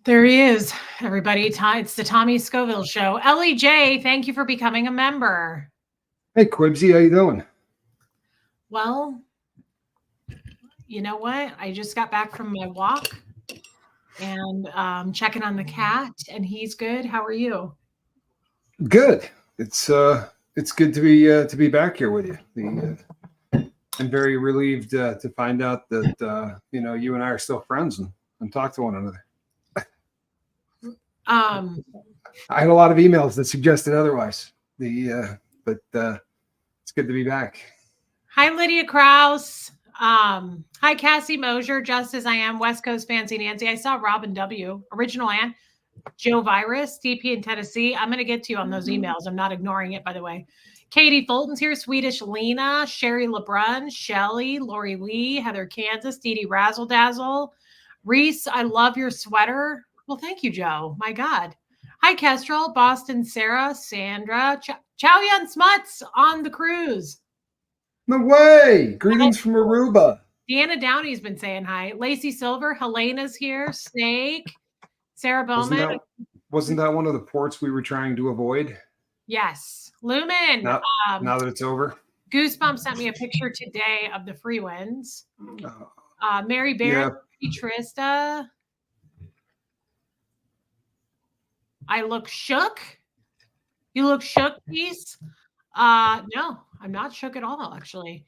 There he is, everybody. It's the Tommy Scoville Show. Ellie J, thank you for becoming a member. Hey, Quibsy, how you doing? Well, you know what? I just got back from my walk and checking on the cat, and he's good. How are you? Good. It's good to be back here with you. I'm very relieved to find out that you and I are still friends and talk to one another. I had a lot of emails that suggested otherwise. But it's good to be back. Hi, Lydia Krause. Hi, Cassie Mosier. Just as I am, West Coast Fancy Nancy. I saw Robin W. Original Ann. Joe Virus, DP in Tennessee. I'm going to get to you on those emails. I'm not ignoring it, by the way. Katie Fulton's here. Swedish Lena. Sherry LeBrun. Shelly. Lori Lee. Heather Kansas. Dee Dee Razzle Dazzle. Reese, I love your sweater. Well, thank you, Joe. My God. Hi, Kestrel. Boston Sarah. Sandra. Chow Yun Smuts on the cruise. No way. Greetings from Aruba. Deanna Downey's been saying hi. Lacey Silver. Helena's here. Snake. Sarah Bowman. Wasn't that one of the ports we were trying to avoid? Yes. Lumen. Now that it's over. Goosebumps sent me a picture today of the free winds. Mary Barrett, yeah. Trista. I look shook. You look shook, Peace? No, I'm not shook at all, actually.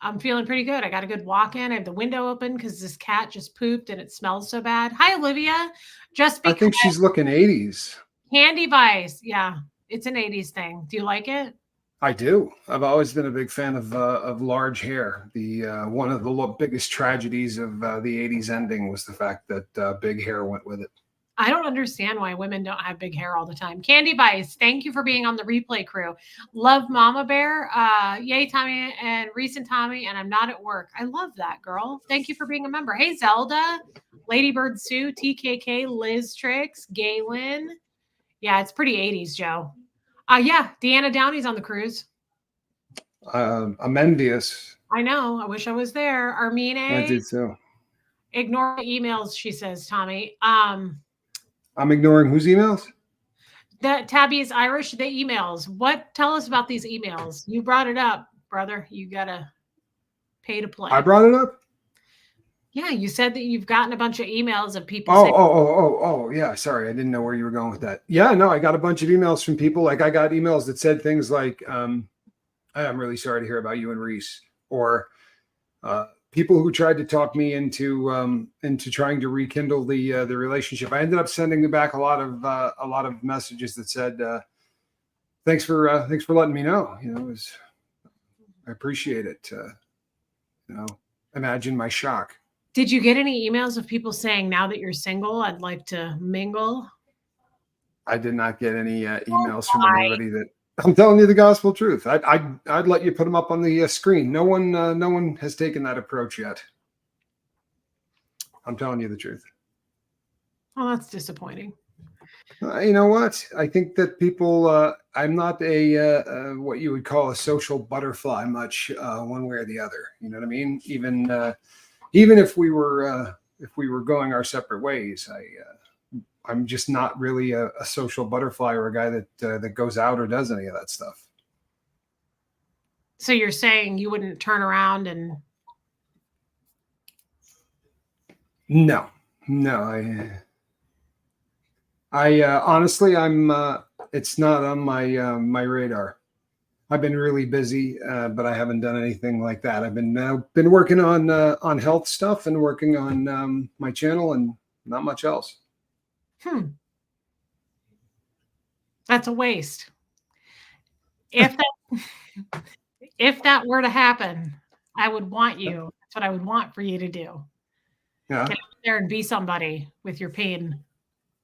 I'm feeling pretty good. I got a good walk in. I have the window open because this cat just pooped and it smells so bad. Hi, Olivia. Just because I think she's looking 80s. Candy Vice. Yeah, it's an 80s thing. Do you like it? I do. I've always been a big fan of large hair. One of the biggest tragedies of the 80s ending was the fact that big hair went with it. I don't understand why women don't have big hair all the time. Candy Vice, thank you for being on the replay crew. Love Mama Bear. Yay, Tommy and Reese and Tommy, and I'm not at work. I love that, girl. Thank you for being a member. Hey, Zelda, Ladybird Sue, TKK, Liz Tricks, Galen. Yeah, it's pretty 80s, Joe. Yeah, Deanna Downey's on the cruise. I'm envious. I know. I wish I was there. Armine. I did too. Ignore the emails, she says, Tommy. I'm ignoring whose emails? That Tabby is Irish. The emails. Tell us about these emails. You brought it up, brother. You gotta pay to play. I brought it up? Yeah, you said that you've gotten a bunch of emails of people saying, yeah. Sorry, I didn't know where you were going with that. Yeah, no, I got a bunch of emails from people. Like I got emails that said things like, I'm really sorry to hear about you and Reese, or people who tried to talk me into trying to rekindle the relationship. I ended up sending back a lot of messages that said, "Thanks for letting me know. I appreciate it. Imagine my shock." Did you get any emails of people saying, "Now that you're single, I'd like to mingle"? I did not get any emails from anybody that. I'm telling you the gospel truth. I'd let you put them up on the screen. No one has taken that approach yet. I'm telling you the truth. Oh, that's disappointing. You know what? I think that people. I'm not a what you would call a social butterfly much, one way or the other. You know what I mean? Even if we were going our separate ways, I'm just not really a social butterfly or a guy that goes out or does any of that stuff. So you're saying you wouldn't turn around and? No. I honestly, it's not on my radar. I've been really busy, but I haven't done anything like that. I've been working on health stuff and working on my channel and not much else. That's a waste. If that were to happen, I would want you. That's what I would want for you to do. Yeah. Get out there and be somebody with your pain.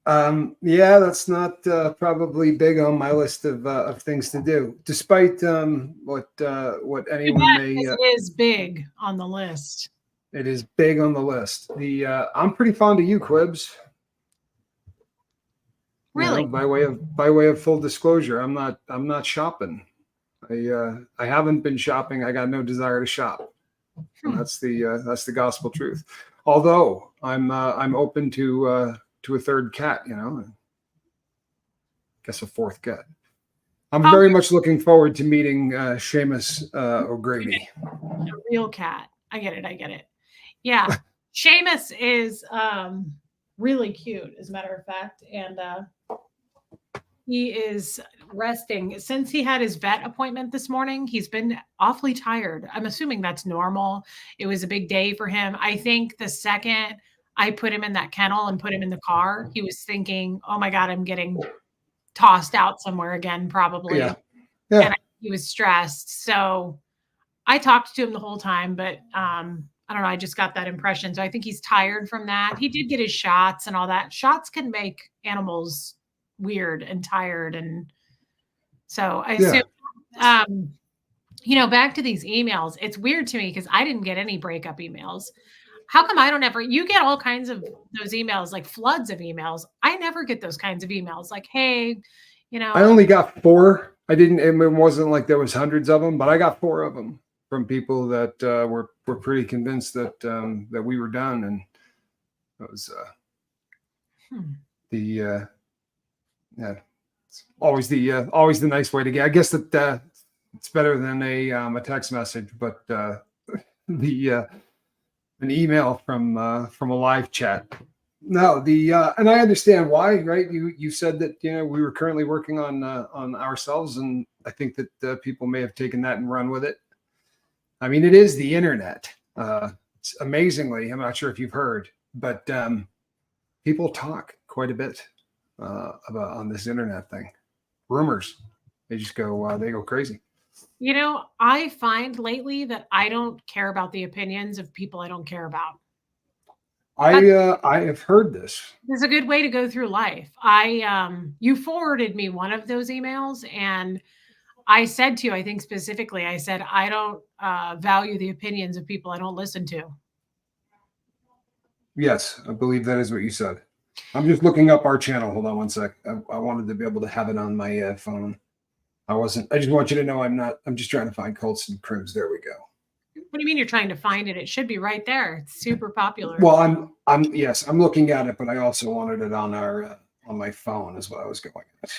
Yeah, that's not probably big on my list of things to do, despite what anyone may. It is big on the list. It is big on the list. I'm pretty fond of you, Quibs. Really? By way of full disclosure, I'm not shopping. I haven't been shopping. I got no desire to shop. And that's the gospel truth. Although I'm open to to a third cat, you know, I guess a fourth cat. I'm very much looking forward to meeting Seamus O'Gravy. A real cat. I get it. Yeah. Seamus is really cute, as a matter of fact. And he is resting. Since he had his vet appointment this morning, he's been awfully tired. I'm assuming that's normal. It was a big day for him. I think the second I put him in that kennel and put him in the car, he was thinking, oh my God, I'm getting tossed out somewhere again, probably. Yeah. And he was stressed. So I talked to him the whole time, but I don't know. I just got that impression. So I think he's tired from that. He did get his shots and all that. Shots can make animals weird and tired. And so I assume, you know, back to these emails, it's weird to me because I didn't get any breakup emails. How come I don't ever, you get all kinds of those emails, like floods of emails. I never get those kinds of emails like, hey, you know. I only got 4. It wasn't like there was hundreds of them, but I got 4 of them from people that were pretty convinced that that we were done. And it was it's always the nice way to get. I guess that it's better than a text message, but an email from a live chat. No, and I understand why, right? You said that, you know, we were currently working on ourselves, and I think that people may have taken that and run with it. I mean, it is the internet. It's amazingly, I'm not sure if you've heard, but people talk quite a bit about on this internet thing. Rumors, they just go crazy. You know, I find lately that I don't care about the opinions of people I don't care about. I have heard this. It's a good way to go through life. You forwarded me one of those emails, and I said to you, I think specifically, I said, I don't value the opinions of people I don't listen to. Yes, I believe that is what you said. I'm just looking up our channel. Hold on one sec. I wanted to be able to have it on my phone. I just want you to know I'm just trying to find Colts and Crims. There we go. What do you mean you're trying to find it? It should be right there. It's super popular. Well, I'm looking at it, but I also wanted it on on my phone is what I was going at.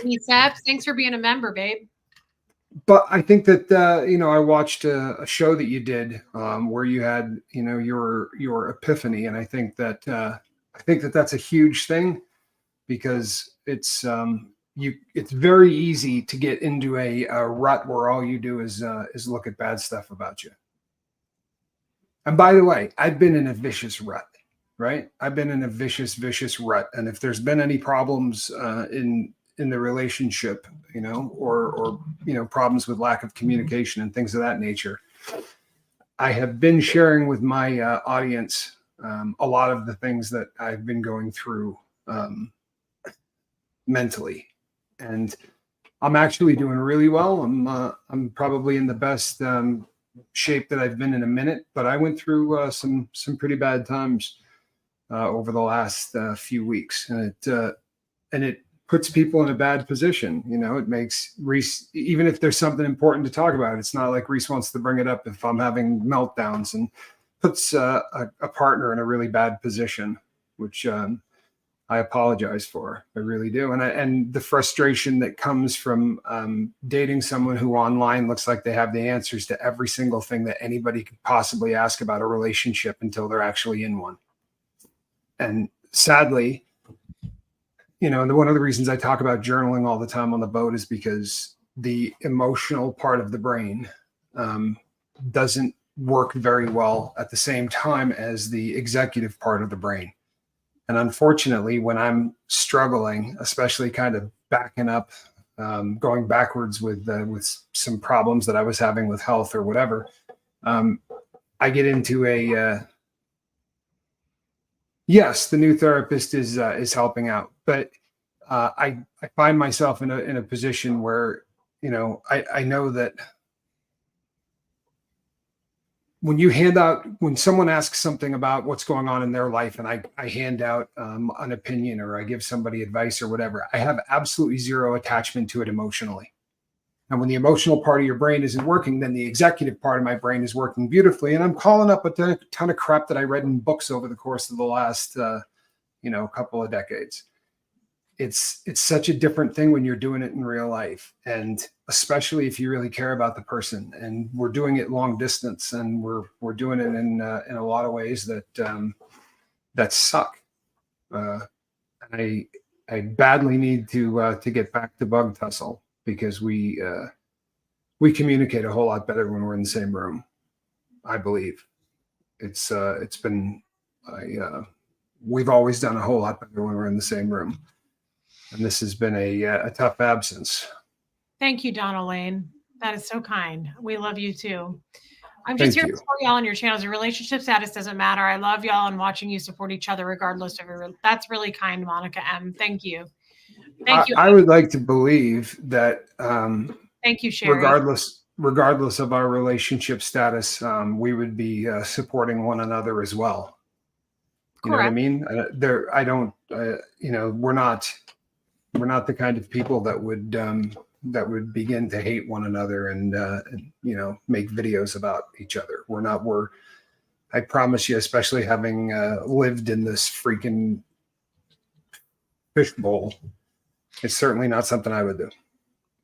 Hey, Saps, thanks for being a member, babe. But I think that you know, I watched a show that you did where you had, you know, your epiphany, and I think that that's a huge thing, because it's very easy to get into a rut where all you do is look at bad stuff about you. And by the way, I've been in a vicious rut, right? I've been in a vicious rut, and if there's been any problems in the relationship, you know, or you know, problems with lack of communication and things of that nature, I have been sharing with my audience a lot of the things that I've been going through mentally, and I'm actually doing really well. I'm probably in the best shape that I've been in a minute, but I went through some pretty bad times over the last few weeks, and it puts people in a bad position. You know, it makes Reese, even if there's something important to talk about, it's not like Reese wants to bring it up if I'm having meltdowns, and puts a partner in a really bad position, which I apologize for. I really do. And the frustration that comes from dating someone who online looks like they have the answers to every single thing that anybody could possibly ask about a relationship until they're actually in one. And sadly, you know, and one of the reasons I talk about journaling all the time on the boat is because the emotional part of the brain doesn't work very well at the same time as the executive part of the brain. And unfortunately, when I'm struggling, especially kind of backing up, going backwards with some problems that I was having with health or whatever, I get into yes, the new therapist is helping out, but I find myself in a position where, you know, I know that when someone asks something about what's going on in their life, and I hand out an opinion, or I give somebody advice or whatever, I have absolutely zero attachment to it emotionally. And when the emotional part of your brain isn't working, then the executive part of my brain is working beautifully. And I'm calling up a ton of crap that I read in books over the course of the last, couple of decades. It's such a different thing when you're doing it in real life, and especially if you really care about the person. And we're doing it long distance, and we're doing it in a lot of ways that suck. I badly need to get back to bug tussle, because we communicate a whole lot better when we're in the same room. I believe we've always done a whole lot better when we're in the same room. And this has been a tough absence. Thank you, Donna Lane. That is so kind. We love you too. I'm just here to support y'all on your channels. Your relationship status doesn't matter. I love y'all and watching you support each other regardless of your. That's really kind, Monica M. Thank you. Thank you. I would like to believe that. Thank you, Sherry. Regardless of our relationship status, we would be supporting one another as well. You know what I mean? We're not the kind of people that would begin to hate one another and make videos about each other. I promise you, especially having lived in this freaking fishbowl, it's certainly not something I would do.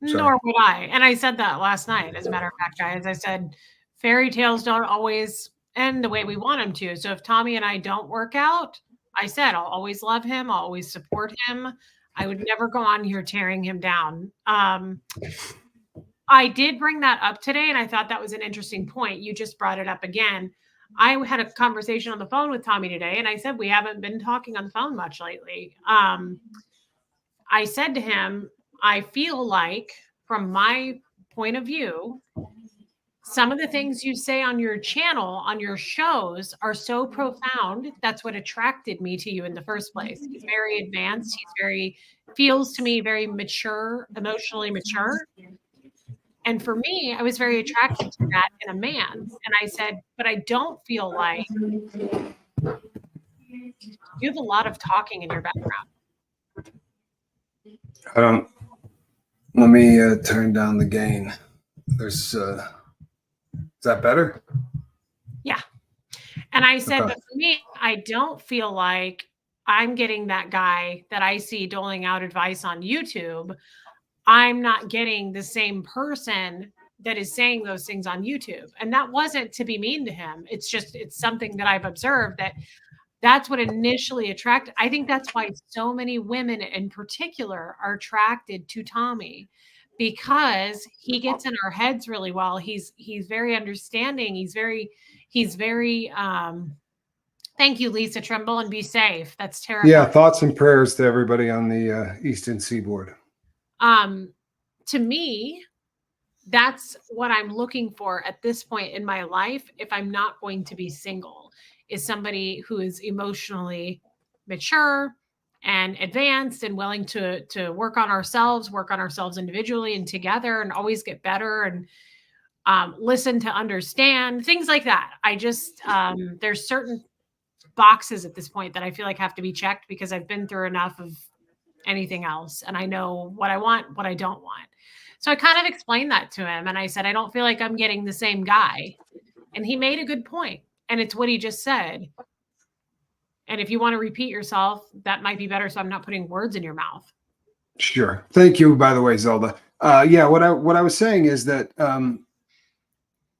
Nor would I. And I said that last night, as a matter of fact, guys. I said, fairy tales don't always end the way we want them to. So if Tommy and I don't work out, I said, I'll always love him. I'll always support him. I would never go on here tearing him down. I did bring that up today, and I thought that was an interesting point. You just brought it up again. I had a conversation on the phone with Tommy today, and I said, we haven't been talking on the phone much lately. I said to him, I feel like, from my point of view, some of the things you say on your channel, on your shows, are so profound. That's what attracted me to you in the first place. He's very advanced. Feels to me very mature, emotionally mature. And for me, I was very attracted to that in a man. And I said, but I don't feel like you have a lot of talking in your background. Let me turn down the gain. Is that better? Yeah. And I said, but for me, I don't feel like I'm getting that guy that I see doling out advice on YouTube. I'm not getting the same person that is saying those things on YouTube. And that wasn't to be mean to him. It's something that I've observed, that's what initially attracted. I think that's why so many women in particular are attracted to Tommy, because he gets in our heads really well. He's very understanding. He's very thank you, Lisa Trimble, and be safe. That's terrible. Yeah. Thoughts and prayers to everybody on the Eastern Seaboard. To me, that's what I'm looking for at this point in my life. If I'm not going to be single, is somebody who is emotionally mature and advanced and willing to work on ourselves individually and together, and always get better, and listen to understand things like that. I just, there's certain boxes at this point that I feel like have to be checked, because I've been through enough of anything else, and I know what I want, what I don't want. So I kind of explained that to him, and I said, I don't feel like I'm getting the same guy. And he made a good point, and it's what he just said. And if you want to repeat yourself, that might be better, so I'm not putting words in your mouth. Sure. Thank you, by the way, Zelda. Yeah, what I was saying is that, and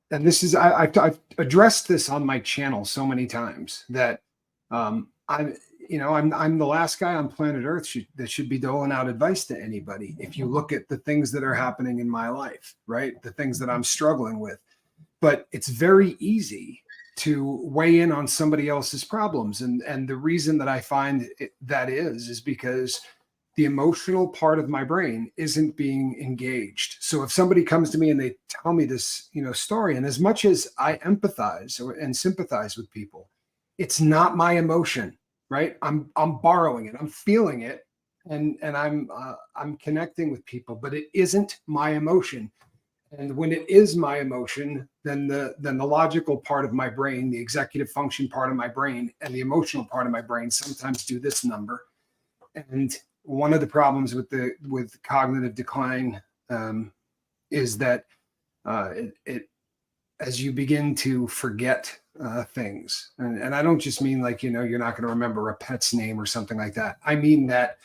this is, I've addressed this on my channel so many times, that I'm the last guy on planet Earth that should be doling out advice to anybody. If you look at the things that are happening in my life, right? The things that I'm struggling with. But it's very easy to weigh in on somebody else's problems. And the reason that I find that is because the emotional part of my brain isn't being engaged. So if somebody comes to me and they tell me this, story, and as much as I empathize and sympathize with people, it's not my emotion, right? I'm borrowing it. I'm feeling it, and I'm connecting with people, but it isn't my emotion. And when it is my emotion, then the logical part of my brain, the executive function part of my brain, and the emotional part of my brain sometimes do this number. And one of the problems with cognitive decline is that as you begin to forget things, and I don't just mean like, you're not going to remember a pet's name or something like that. I mean that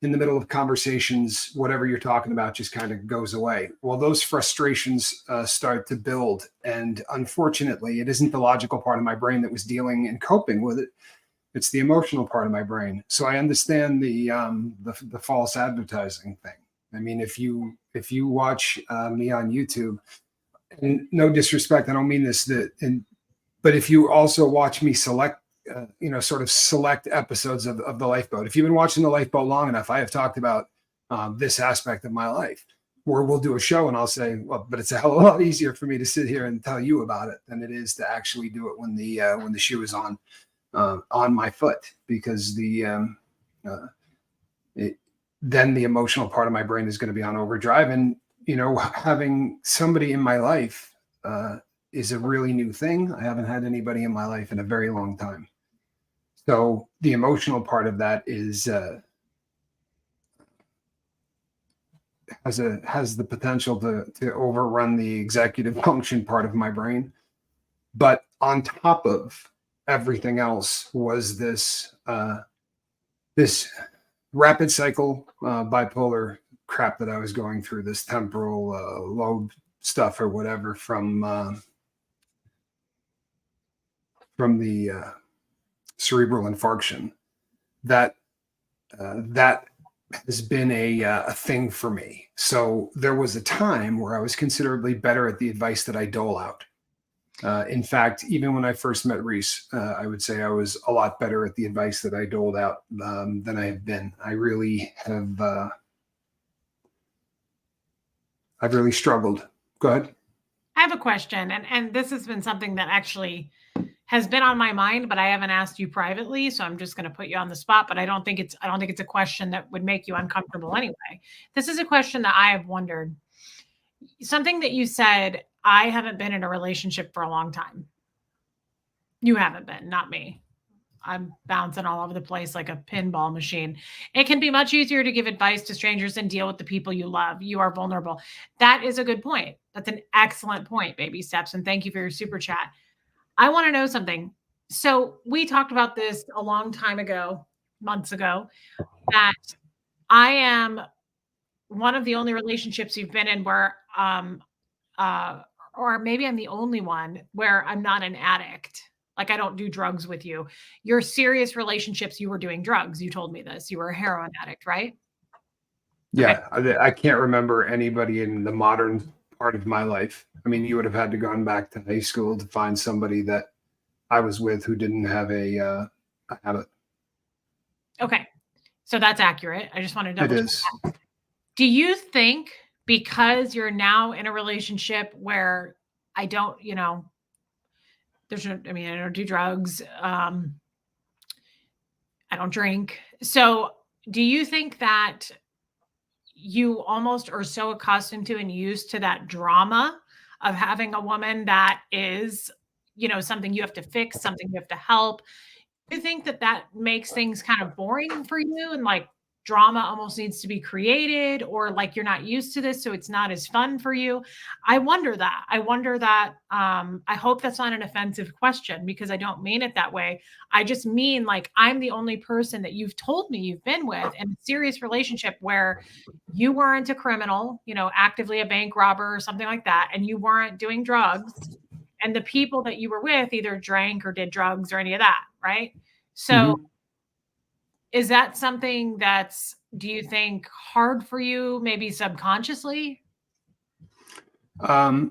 in the middle of conversations, whatever you're talking about just kind of goes away. Well, those frustrations start to build. And unfortunately, it isn't the logical part of my brain that was dealing and coping with it. It's the emotional part of my brain. So I understand the false advertising thing. I mean, if you watch me on YouTube, and no disrespect, I don't mean this, but if you also watch me select, sort of select episodes of the Lifeboat. If you've been watching the Lifeboat long enough, I have talked about this aspect of my life, where we'll do a show and I'll say, well, but it's a hell of a lot easier for me to sit here and tell you about it than it is to actually do it when the shoe is on my foot, because then the emotional part of my brain is going to be on overdrive. And, having somebody in my life is a really new thing. I haven't had anybody in my life in a very long time. So the emotional part of that is has the potential to overrun the executive function part of my brain. But on top of everything else was this rapid cycle bipolar crap that I was going through, this temporal lobe stuff or whatever from the cerebral infarction. That has been a thing for me. So there was a time where I was considerably better at the advice that I dole out. In fact, even when I first met Reese, I would say I was a lot better at the advice that I doled out than I have been. I really have. I've really struggled. Go ahead. I have a question, and this has been something that actually has been on my mind, but I haven't asked you privately, so I'm just going to put you on the spot. But I don't think it's a question that would make you uncomfortable anyway. This is a question that I have wondered. Something that you said, I haven't been in a relationship for a long time. You haven't been, not me. I'm bouncing all over the place like a pinball machine. It can be much easier to give advice to strangers than deal with the people you love. You are vulnerable. That is a good point. That's an excellent point, Baby Steps. And thank you for your super chat. I want to know something. So we talked about this a long time ago, months ago, that I am one of the only relationships you've been in where, or maybe I'm the only one where I'm not an addict. Like, I don't do drugs with you. Your serious relationships, you were doing drugs. You told me this. You were a heroin addict, right? Yeah, okay. I can't remember anybody in the modern part of my life. I mean, you would have had to gone back to high school to find somebody that I was with who didn't have a habit. Okay, so that's accurate. I just want to double check. It is. Do you think because you're now in a relationship where I don't, I don't do drugs. I don't drink. So do you think that you almost are so accustomed to and used to that drama of having a woman that is, something you have to fix, something you have to help? Do you think that makes things kind of boring for you, and like drama almost needs to be created, or like you're not used to this, so it's not as fun for you? I wonder that. I hope that's not an offensive question, because I don't mean it that way. I just mean, like, I'm the only person that you've told me you've been with in a serious relationship where you weren't a criminal, actively a bank robber or something like that, and you weren't doing drugs. And the people that you were with either drank or did drugs or any of that, right? So is that something that's, do you think, hard for you, maybe subconsciously? I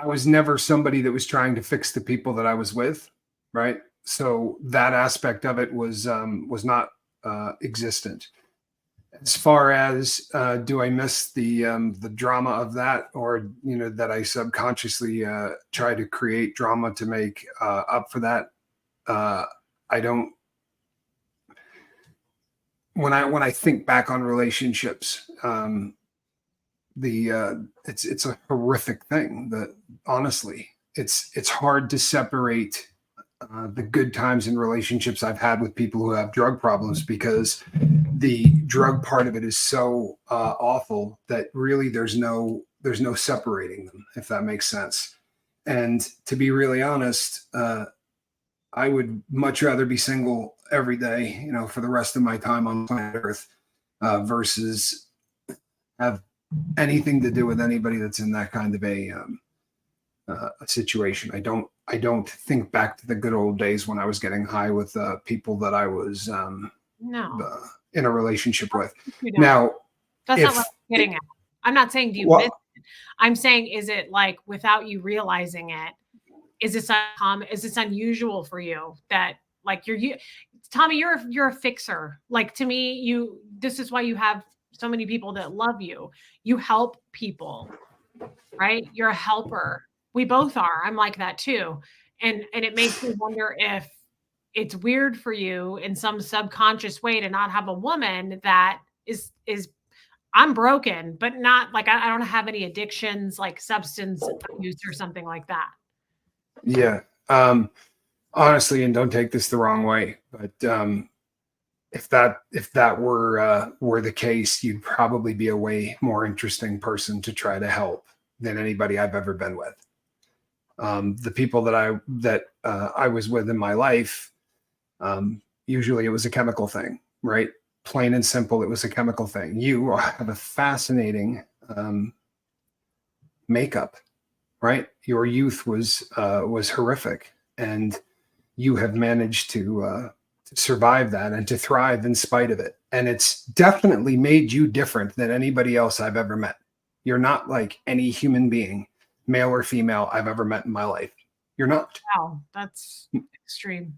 was never somebody that was trying to fix the people that I was with, right? So that aspect of it was not existent. As far as do I miss the drama of that, or that I subconsciously try to create drama to make up for that? I don't. When I think back on relationships, it's a horrific thing. That honestly, it's hard to separate the good times in relationships I've had with people who have drug problems, because the drug part of it is so awful that really there's no separating them, if that makes sense. And to be really honest, I would much rather be single every day, for the rest of my time on planet Earth, versus have anything to do with anybody that's in that kind of a situation. I don't think back to the good old days when I was getting high with people that I was No, in a relationship with. you don't. Now, That's not what I'm getting at. I'm not saying do you miss it. I'm saying, is it like without you realizing it? Is this uncommon? Is this unusual for you that like Tommy, you're a fixer. Like to me, this is why you have so many people that love you. You help people, right? You're a helper. We both are. I'm like that too. And it makes me wonder if it's weird for you in some subconscious way to not have a woman that is I'm broken, but not like I don't have any addictions like substance abuse or something like that. Yeah. Honestly, and don't take this the wrong way, but if that were the case, you'd probably be a way more interesting person to try to help than anybody I've ever been with. The people that I was with in my life, usually it was a chemical thing, right? Plain and simple, it was a chemical thing. You have a fascinating makeup, right? Your youth was horrific, and you have managed to survive that and to thrive in spite of it. And it's definitely made you different than anybody else I've ever met. You're not like any human being, male or female, I've ever met in my life. You're not. Wow, that's extreme.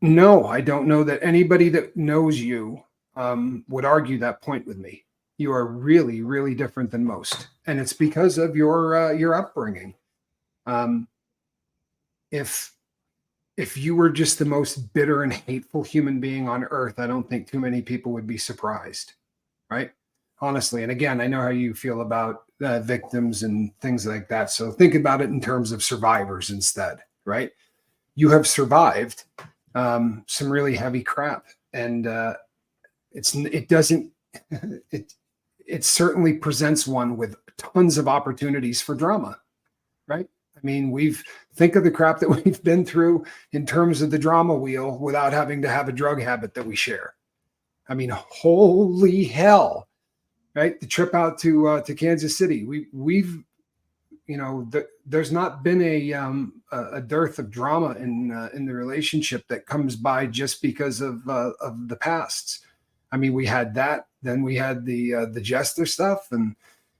No, I don't know that anybody that knows you would argue that point with me. You are really, really different than most, and it's because of your upbringing. If you were just the most bitter and hateful human being on earth, I don't think too many people would be surprised, right? Honestly, and again, I know how you feel about victims and things like that. So think about it in terms of survivors instead, right? You have survived some really heavy crap, and it certainly presents one with tons of opportunities for drama, right? I mean, think of the crap that we've been through in terms of the drama wheel without having to have a drug habit that we share. I mean, holy hell, right? The trip out to Kansas City, there's not been a dearth of drama in the relationship that comes by just because of the pasts. I mean, we had that, then we had the Jester stuff, and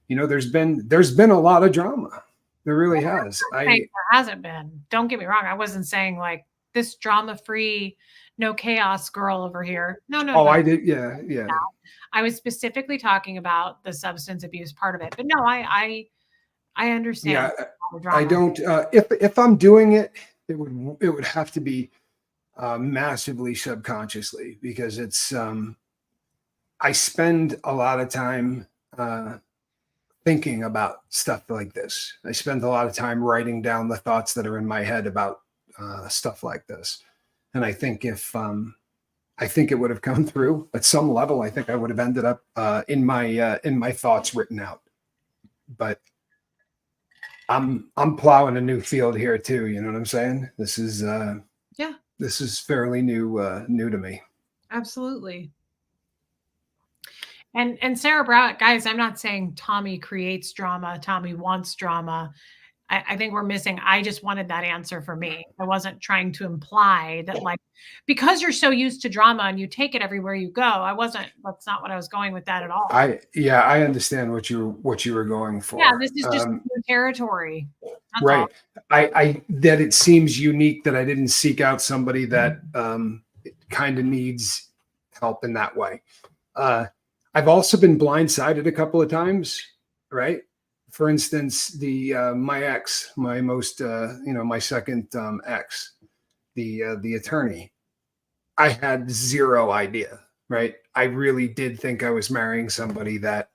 there's been a lot of drama. There really has. There hasn't been. Don't get me wrong. I wasn't saying like this drama-free, no chaos girl over here. No. Oh, I did. Yeah. No. I was specifically talking about the substance abuse part of it. But no, I understand. Yeah, I don't. If I'm doing it, it would have to be massively subconsciously, because it's. I spend a lot of time thinking about stuff like this. I spend a lot of time writing down the thoughts that are in my head about stuff like this. And I think I think it would have come through at some level. I think I would have ended up in my thoughts written out. But I'm plowing a new field here too. You know what I'm saying? This is this is fairly new to me. Absolutely. And Sarah Brown, guys, I'm not saying Tommy creates drama. Tommy wants drama. I think we're missing. I just wanted that answer for me. I wasn't trying to imply that like, because you're so used to drama and you take it everywhere you go. That's not what I was going with that at all. I understand what you were going for. Yeah, this is just new territory. That's right. all. I that it seems unique that I didn't seek out somebody that kind of needs help in that way. I've also been blindsided a couple of times, right? For instance, my ex, my most my second ex, the attorney, I had zero idea, right? I really did think I was marrying somebody that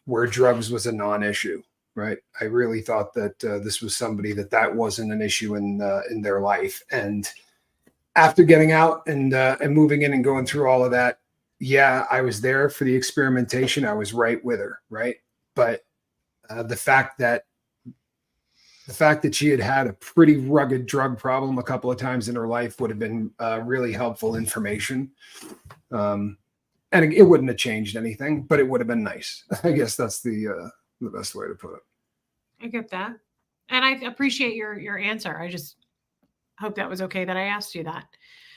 where drugs was a non-issue, right? I really thought that this was somebody that wasn't an issue in their life. And after getting out and moving in and going through all of that, yeah, I was there for the experimentation. I was right with her, right? But the fact that she had had a pretty rugged drug problem a couple of times in her life would have been really helpful information. And it wouldn't have changed anything, but it would have been nice. I guess that's the best way to put it. I get that. And I appreciate your answer. I just hope that was okay that I asked you that.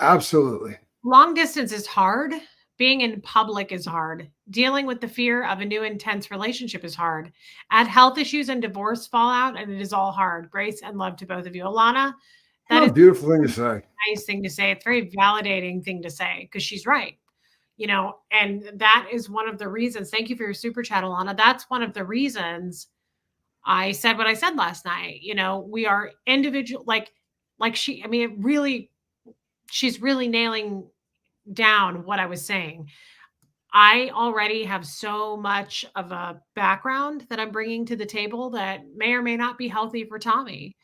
Absolutely. Long distance is hard. Being in public is hard. Dealing with the fear of a new intense relationship is hard. Add health issues and divorce fallout, and it is all hard. Grace and love to both of you. Alana, that is a beautiful thing to say. A nice thing to say. It's a very validating thing to say because she's right. And that is one of the reasons. Thank you for your super chat, Alana. That's one of the reasons I said what I said last night. We are individual, like she, I mean, she's really nailing down what I was saying. I already have so much of a background that I'm bringing to the table that may or may not be healthy for Tommy.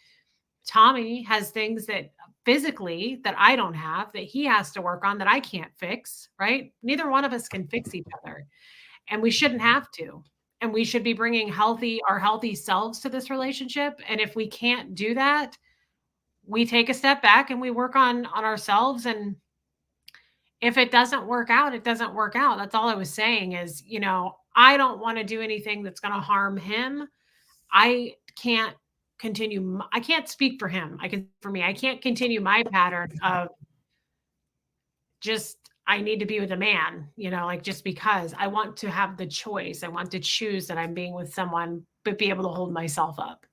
Tommy has things that physically that I don't have that he has to work on that I can't fix, right? Neither one of us can fix each other, and we shouldn't have to. And we should be bringing our healthy selves to this relationship. And if we can't do that, we take a step back and we work on ourselves. And if it doesn't work out, it doesn't work out. That's all I was saying is, I don't want to do anything that's going to harm him. I can't continue. I can't speak for him. For me, I can't continue my pattern of just, I need to be with a man, just because I want to have the choice. I want to choose that I'm being with someone, but be able to hold myself up.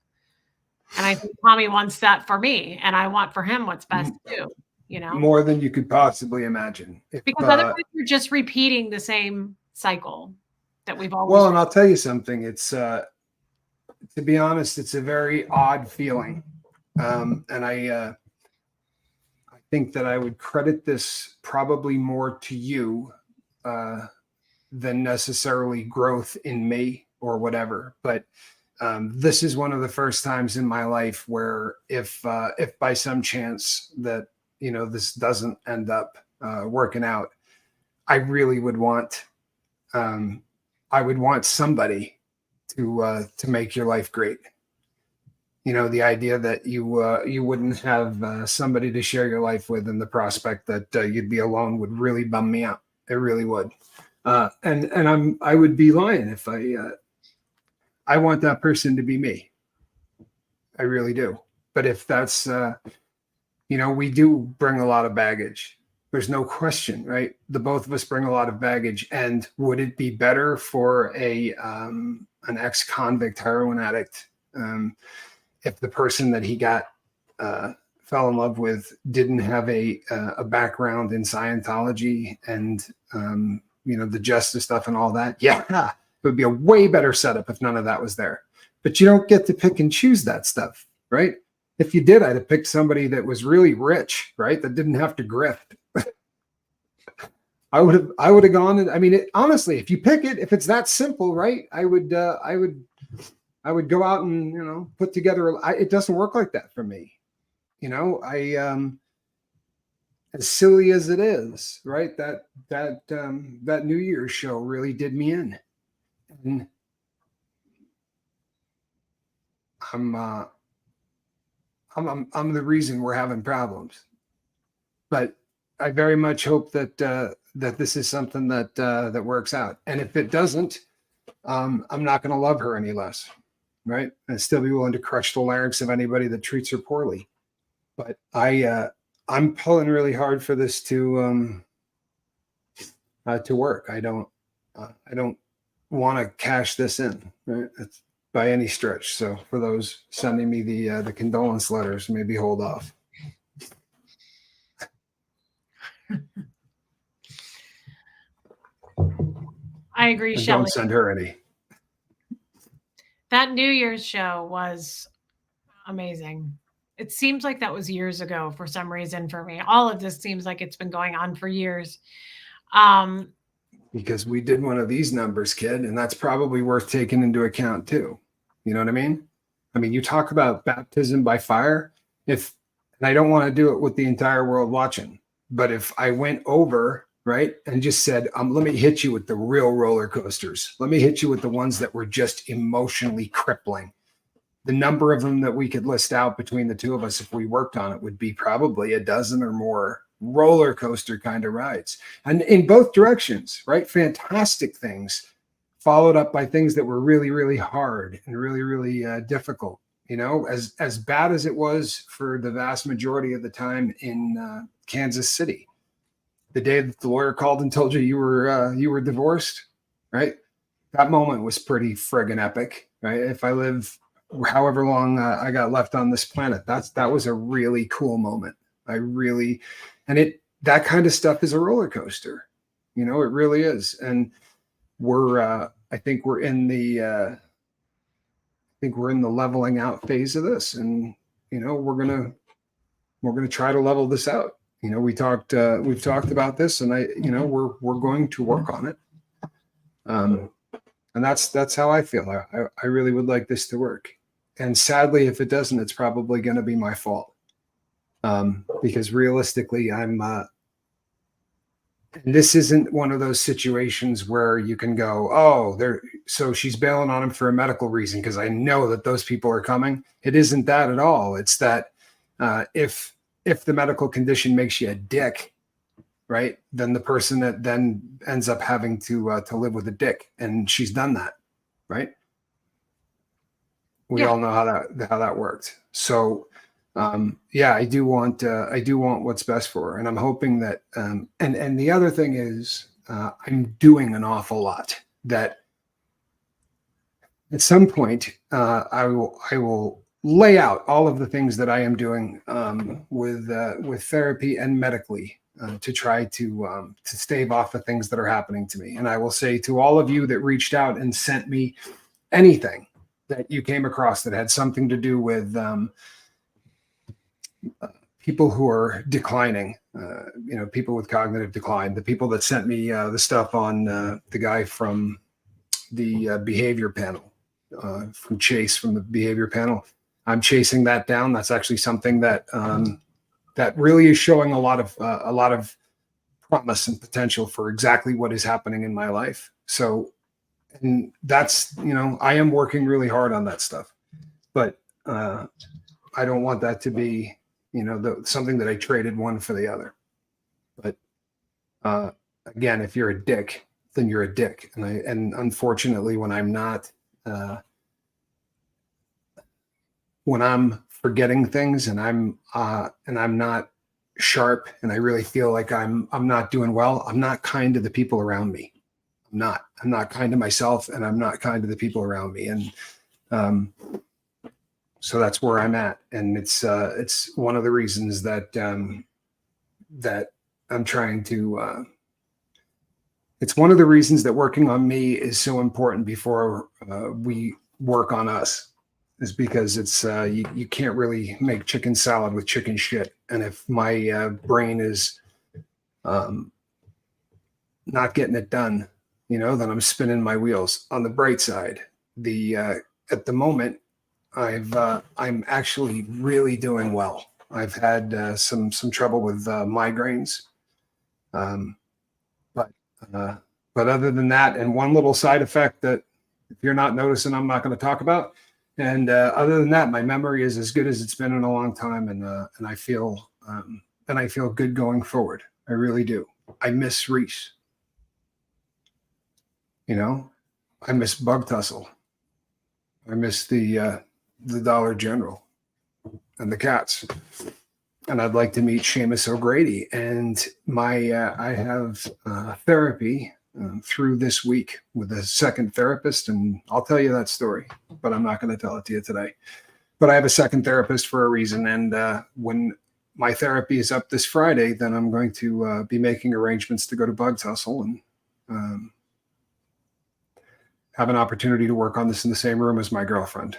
And I think Tommy wants that for me, and I want for him what's best too. More than you could possibly imagine. Because otherwise you're just repeating the same cycle that we've always. Well, and I'll tell you something. It's to be honest, it's a very odd feeling, and I think that I would credit this probably more to you than necessarily growth in me or whatever. But this is one of the first times in my life where if by some chance that this doesn't end up working out, I really would want somebody to make your life great. The idea that you wouldn't have somebody to share your life with, and the prospect that you'd be alone would really bum me out. It really would. And I would be lying if I want that person to be me. I really do. But if that's we do bring a lot of baggage. There's no question, right? The both of us bring a lot of baggage. And would it be better for an ex-convict heroin addict if the person that he fell in love with didn't have a background in Scientology and the justice stuff and all that? Yeah, it would be a way better setup if none of that was there. But you don't get to pick and choose that stuff, right? If you did, I'd have picked somebody that was really rich, right? That didn't have to grift. I would have gone. And honestly, if you pick it, if it's that simple, right? I would go out and, put together. It doesn't work like that for me. As silly as it is, right? That New Year's show really did me in. And I'm the reason we're having problems, but I very much hope that this is something that works out. And if it doesn't, I'm not going to love her any less, right? I'd still be willing to crush the larynx of anybody that treats her poorly. But I'm pulling really hard for this to work. I don't want to cash this in, right? It's, by any stretch. So for those sending me the condolence letters, maybe hold off. I agree, Shelley. Don't send her any. That New Year's show was amazing. It seems like that was years ago for some reason for me. All of this seems like it's been going on for years. Because we did one of these numbers, kid, and that's probably worth taking into account too. You know what I mean? You talk about baptism by fire. And I don't want to do it with the entire world watching, but if I went over right? And just said, let me hit you with the real roller coasters. Let me hit you with the ones that were just emotionally crippling. The number of them that we could list out between the two of us, if we worked on it, would be probably a dozen or more roller coaster kind of rides, and in both directions, right? Fantastic things followed up by things that were really, really hard and really, really difficult. You know, as bad as it was for the vast majority of the time in Kansas City, the day that the lawyer called and told you were divorced, right? That moment was pretty friggin' epic, right? If I live however long I got left on this planet, that was a really cool moment. That kind of stuff is a roller coaster, you know, it really is. And I think we're in the leveling out phase of this, and you know, we're gonna try to level this out. You know, we've talked about this, and we're going to work on it. And that's how I feel. I really would like this to work. And sadly, if it doesn't, it's probably going to be my fault. Because realistically, this isn't one of those situations where you can go, oh, so she's bailing on him for a medical reason because I know that those people are coming. It isn't that at all. It's that if the medical condition makes you a dick, right, then the person that then ends up having to live with a dick, and she's done that, right? We all know how that worked. So I do want what's best for her, and I'm hoping that and the other thing is I'm doing an awful lot that at some point I will lay out all of the things that I am doing with therapy and medically to try to stave off the things that are happening to me. And I will say to all of you that reached out and sent me anything that you came across that had something to do with people who are declining, people with cognitive decline, the people that sent me the stuff on the guy from the behavior panel, from Chase from the behavior panel. I'm chasing that down. That's actually something that that really is showing a lot of promise and potential for exactly what is happening in my life. So, and that's, I am working really hard on that stuff, but I don't want that to be, something that I traded one for the other. But again, if you're a dick, then you're a dick. And unfortunately, when I'm not, when I'm forgetting things and I'm not sharp, and I really feel like I'm not doing well, I'm not kind to the people around me. I'm not kind to myself, and I'm not kind to the people around me. And so that's where I'm at. And it's one of the reasons that that I'm trying to it's one of the reasons that working on me is so important before we work on us, is because it's you can't really make chicken salad with chicken shit. And if my brain is not getting it done, then I'm spinning my wheels. On the bright side, at the moment, I'm actually really doing well. I've had some trouble with migraines, but other than that, and one little side effect that if you're not noticing, I'm not going to talk about. And other than that, my memory is as good as it's been in a long time, and I feel good going forward. I really do. I miss Reese. I miss Bug Tussle. I miss the Dollar General and the cats. And I'd like to meet Seamus O'Grady. And I have therapy through this week with a second therapist, and I'll tell you that story, but I'm not going to tell it to you today. But I have a second therapist for a reason, and when my therapy is up this Friday, then I'm going to be making arrangements to go to Bug Tussle and have an opportunity to work on this in the same room as my girlfriend.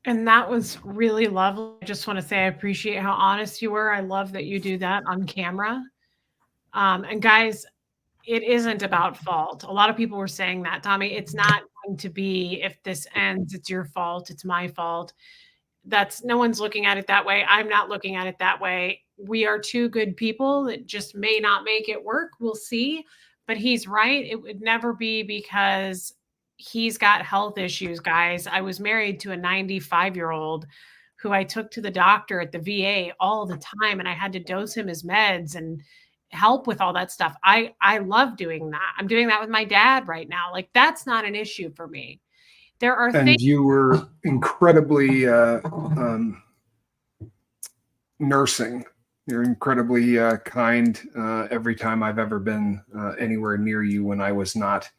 And that was really lovely. I just want to say I appreciate how honest you were. I love that you do that on camera. And guys, it isn't about fault. A lot of people were saying that, Tommy. It's not going to be, if this ends, it's your fault, it's my fault. No one's looking at it that way. I'm not looking at it that way. we are two good people that just may not make it work. We'll see. But he's right. It would never be because he's got health issues, guys. I was married to a 95-year-old who I took to the doctor at the VA all the time, and I had to dose him his meds and help with all that stuff. I love doing that. I'm doing that with my dad right now. Like, that's not an issue for me. There are And things. you were incredibly nursing. You're incredibly kind every time I've ever been anywhere near you when I was not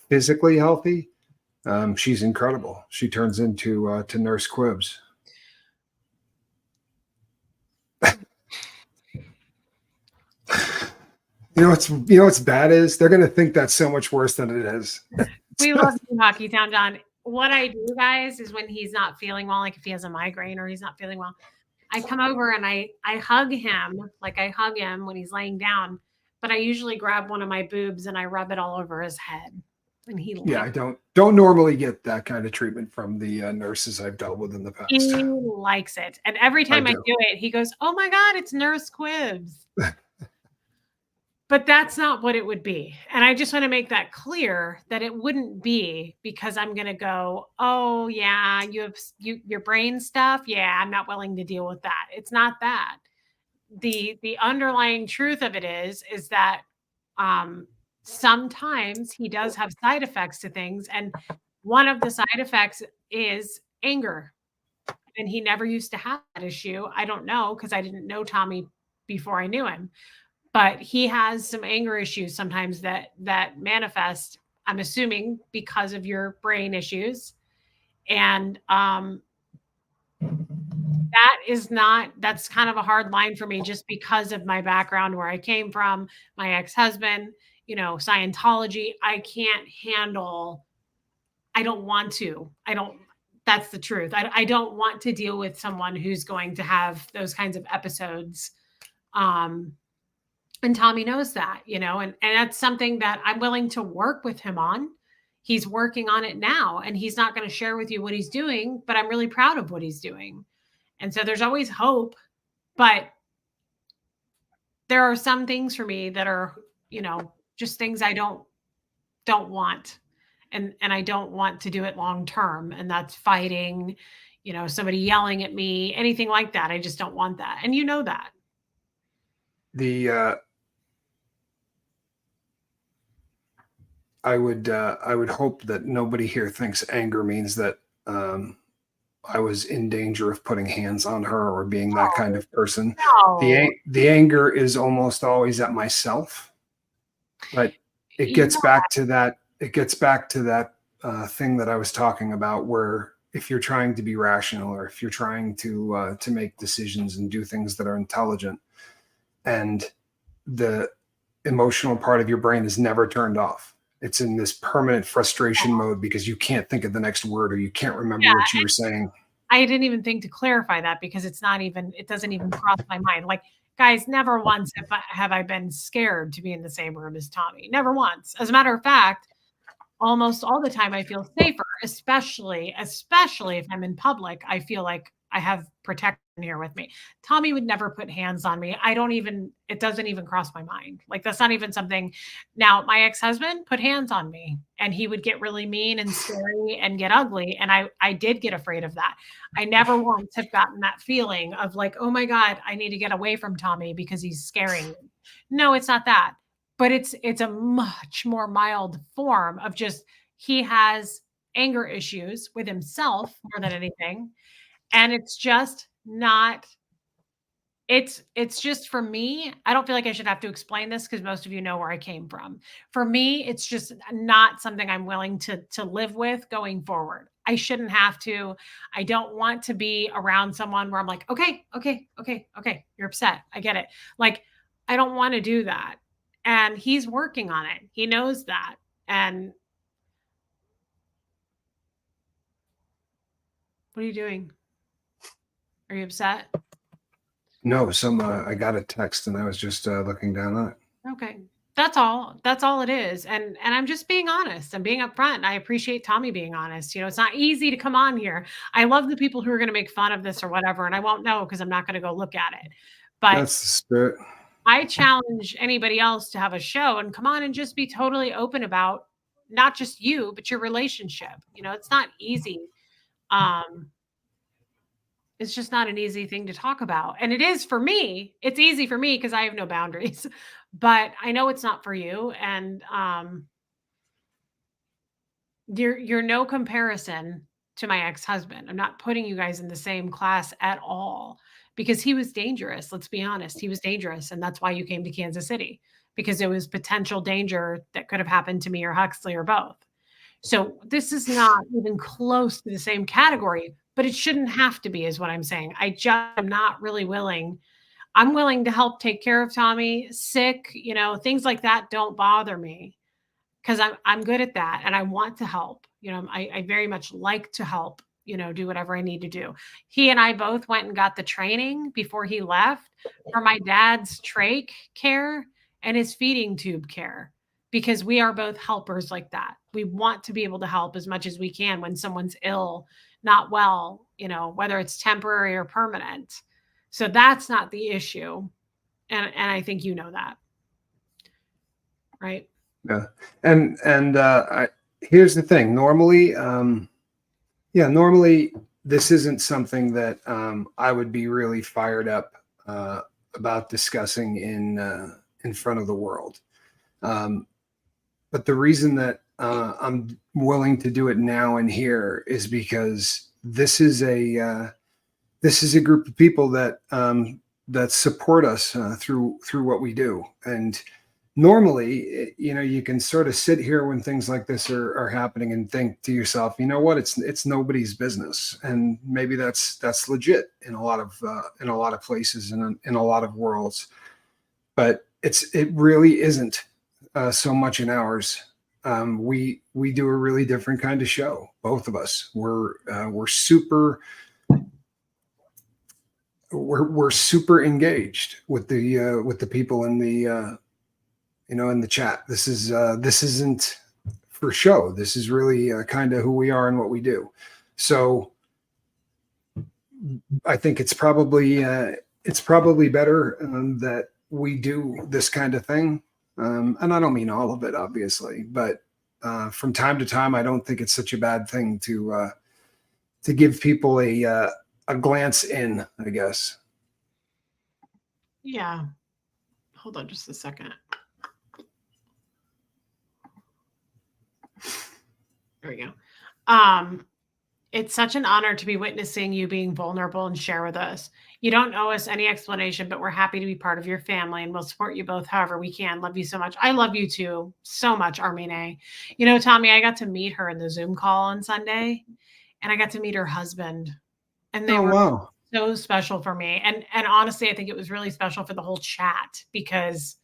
physically healthy. She's incredible. She turns into to Nurse Quibs. What's bad is they're going to think that's so much worse than it is. We love you, Hockey Town John. What I do, guys, is when he's not feeling well, like if he has a migraine or he's not feeling well, I come over and I hug him, like I hug him when he's laying down, but I usually grab one of my boobs and I rub it all over his head. And he I don't normally get that kind of treatment from the nurses I've dealt with in the past. He likes it. And every time I do it, he goes, "Oh my God, it's Nurse Quibs." But that's not what it would be. And I just want to make that clear that it wouldn't be because I'm going to go, "Oh yeah, you have your brain stuff. Yeah, I'm not willing to deal with that." It's not that. The underlying truth of it is that sometimes he does have side effects to things, and one of the side effects is anger. And he never used to have that issue. I don't know, because I didn't know Tommy before I knew him. But he has some anger issues sometimes that manifest, I'm assuming, because of your brain issues. And that's kind of a hard line for me, just because of my background, where I came from, my ex-husband, Scientology. I can't handle, I don't want to. That's the truth. I don't want to deal with someone who's going to have those kinds of episodes. And Tommy knows that, and that's something that I'm willing to work with him on. He's working on it now, and he's not going to share with you what he's doing, but I'm really proud of what he's doing. And so there's always hope, but there are some things for me that are, just things I don't want. And I don't want to do it long term. And that's fighting, somebody yelling at me, anything like that. I just don't want that. And you know that. I would hope that nobody here thinks anger means that I was in danger of putting hands on her or being that kind of person. No. The anger is almost always at myself, but it gets back to that. It gets back to that thing that I was talking about, where if you're trying to be rational, or if you're trying to make decisions and do things that are intelligent, and the emotional part of your brain is never turned off, it's in this permanent frustration mode because you can't think of the next word, or you can't remember what you were saying. I didn't even think to clarify that, because it doesn't even cross my mind. Like, guys, never once have I been scared to be in the same room as Tommy. Never once. As a matter of fact, almost all the time I feel safer, especially if I'm in public. I feel like I have protection here with me. Tommy would never put hands on me. It doesn't even cross my mind. Like, that's not even something. Now, my ex-husband put hands on me, and he would get really mean and scary and get ugly. And I did get afraid of that. I never once have gotten that feeling of like, oh my God, I need to get away from Tommy because he's scaring me. No, it's not that. But it's a much more mild form of just, he has anger issues with himself more than anything. And it's just not, it's just, for me, I don't feel like I should have to explain this, because most of you know where I came from. For me, it's just not something I'm willing to live with going forward. I shouldn't have to. I don't want to be around someone where I'm like, okay, you're upset. I get it. Like, I don't want to do that. And he's working on it. He knows that. And what are you doing? Are you upset? No, I got a text and I was just looking down on it. Okay. That's all it is. And I'm just being honest. I'm being upfront. I appreciate Tommy being honest. It's not easy to come on here. I love the people who are going to make fun of this or whatever, and I won't know because I'm not going to go look at it. But that's the spirit. I challenge anybody else to have a show and come on and just be totally open about not just you, but your relationship. You know, it's not easy. Um, it's just not an easy thing to talk about. And it is for me. It's easy for me because I have no boundaries. But I know it's not for you. And you're no comparison to my ex-husband. I'm not putting you guys in the same class at all because he was dangerous. Let's be honest. He was dangerous. And that's why you came to Kansas City, because there was potential danger that could have happened to me or Huxley or both. So this is not even close to the same category, but it shouldn't have to be, is what I'm saying. I just am not really willing. I'm willing to help take care of Tommy, sick, you know, things like that don't bother me because I'm good at that and I want to help. You know, I very much like to help, you know, do whatever I need to do. He and I both went and got the training before he left for my dad's trach care and his feeding tube care because we are both helpers like that. We want to be able to help as much as we can when someone's ill, not well, you know, whether it's temporary or permanent. So that's not the issue. And I think you know that. Right? Yeah. And here's the thing. Normally, normally this isn't something that I would be really fired up about discussing in front of the world. But the reason that I'm willing to do it now and here is because this is a group of people that that support us through what we do. And normally, you know, you can sort of sit here when things like this are happening and think to yourself, you know what, it's nobody's business. And maybe that's legit in a lot of places and in a lot of worlds, but it really isn't so much in ours. We do a really different kind of show. Both of us, we're super engaged with the people in the in the chat. This isn't for show. This is really kind of who we are and what we do. So I think it's probably better that we do this kind of thing. And I don't mean all of it, obviously, but from time to time, I don't think it's such a bad thing to give people a glance in, I guess. Yeah. Hold on just a second. There we go. It's such an honor to be witnessing you being vulnerable and share with us. You don't owe us any explanation, but we're happy to be part of your family and we'll support you both however we can. Love you so much. I love you too so much, Armine. You know, Tommy, I got to meet her in the Zoom call on Sunday and I got to meet her husband. And they were so special for me. And honestly, I think it was really special for the whole chat because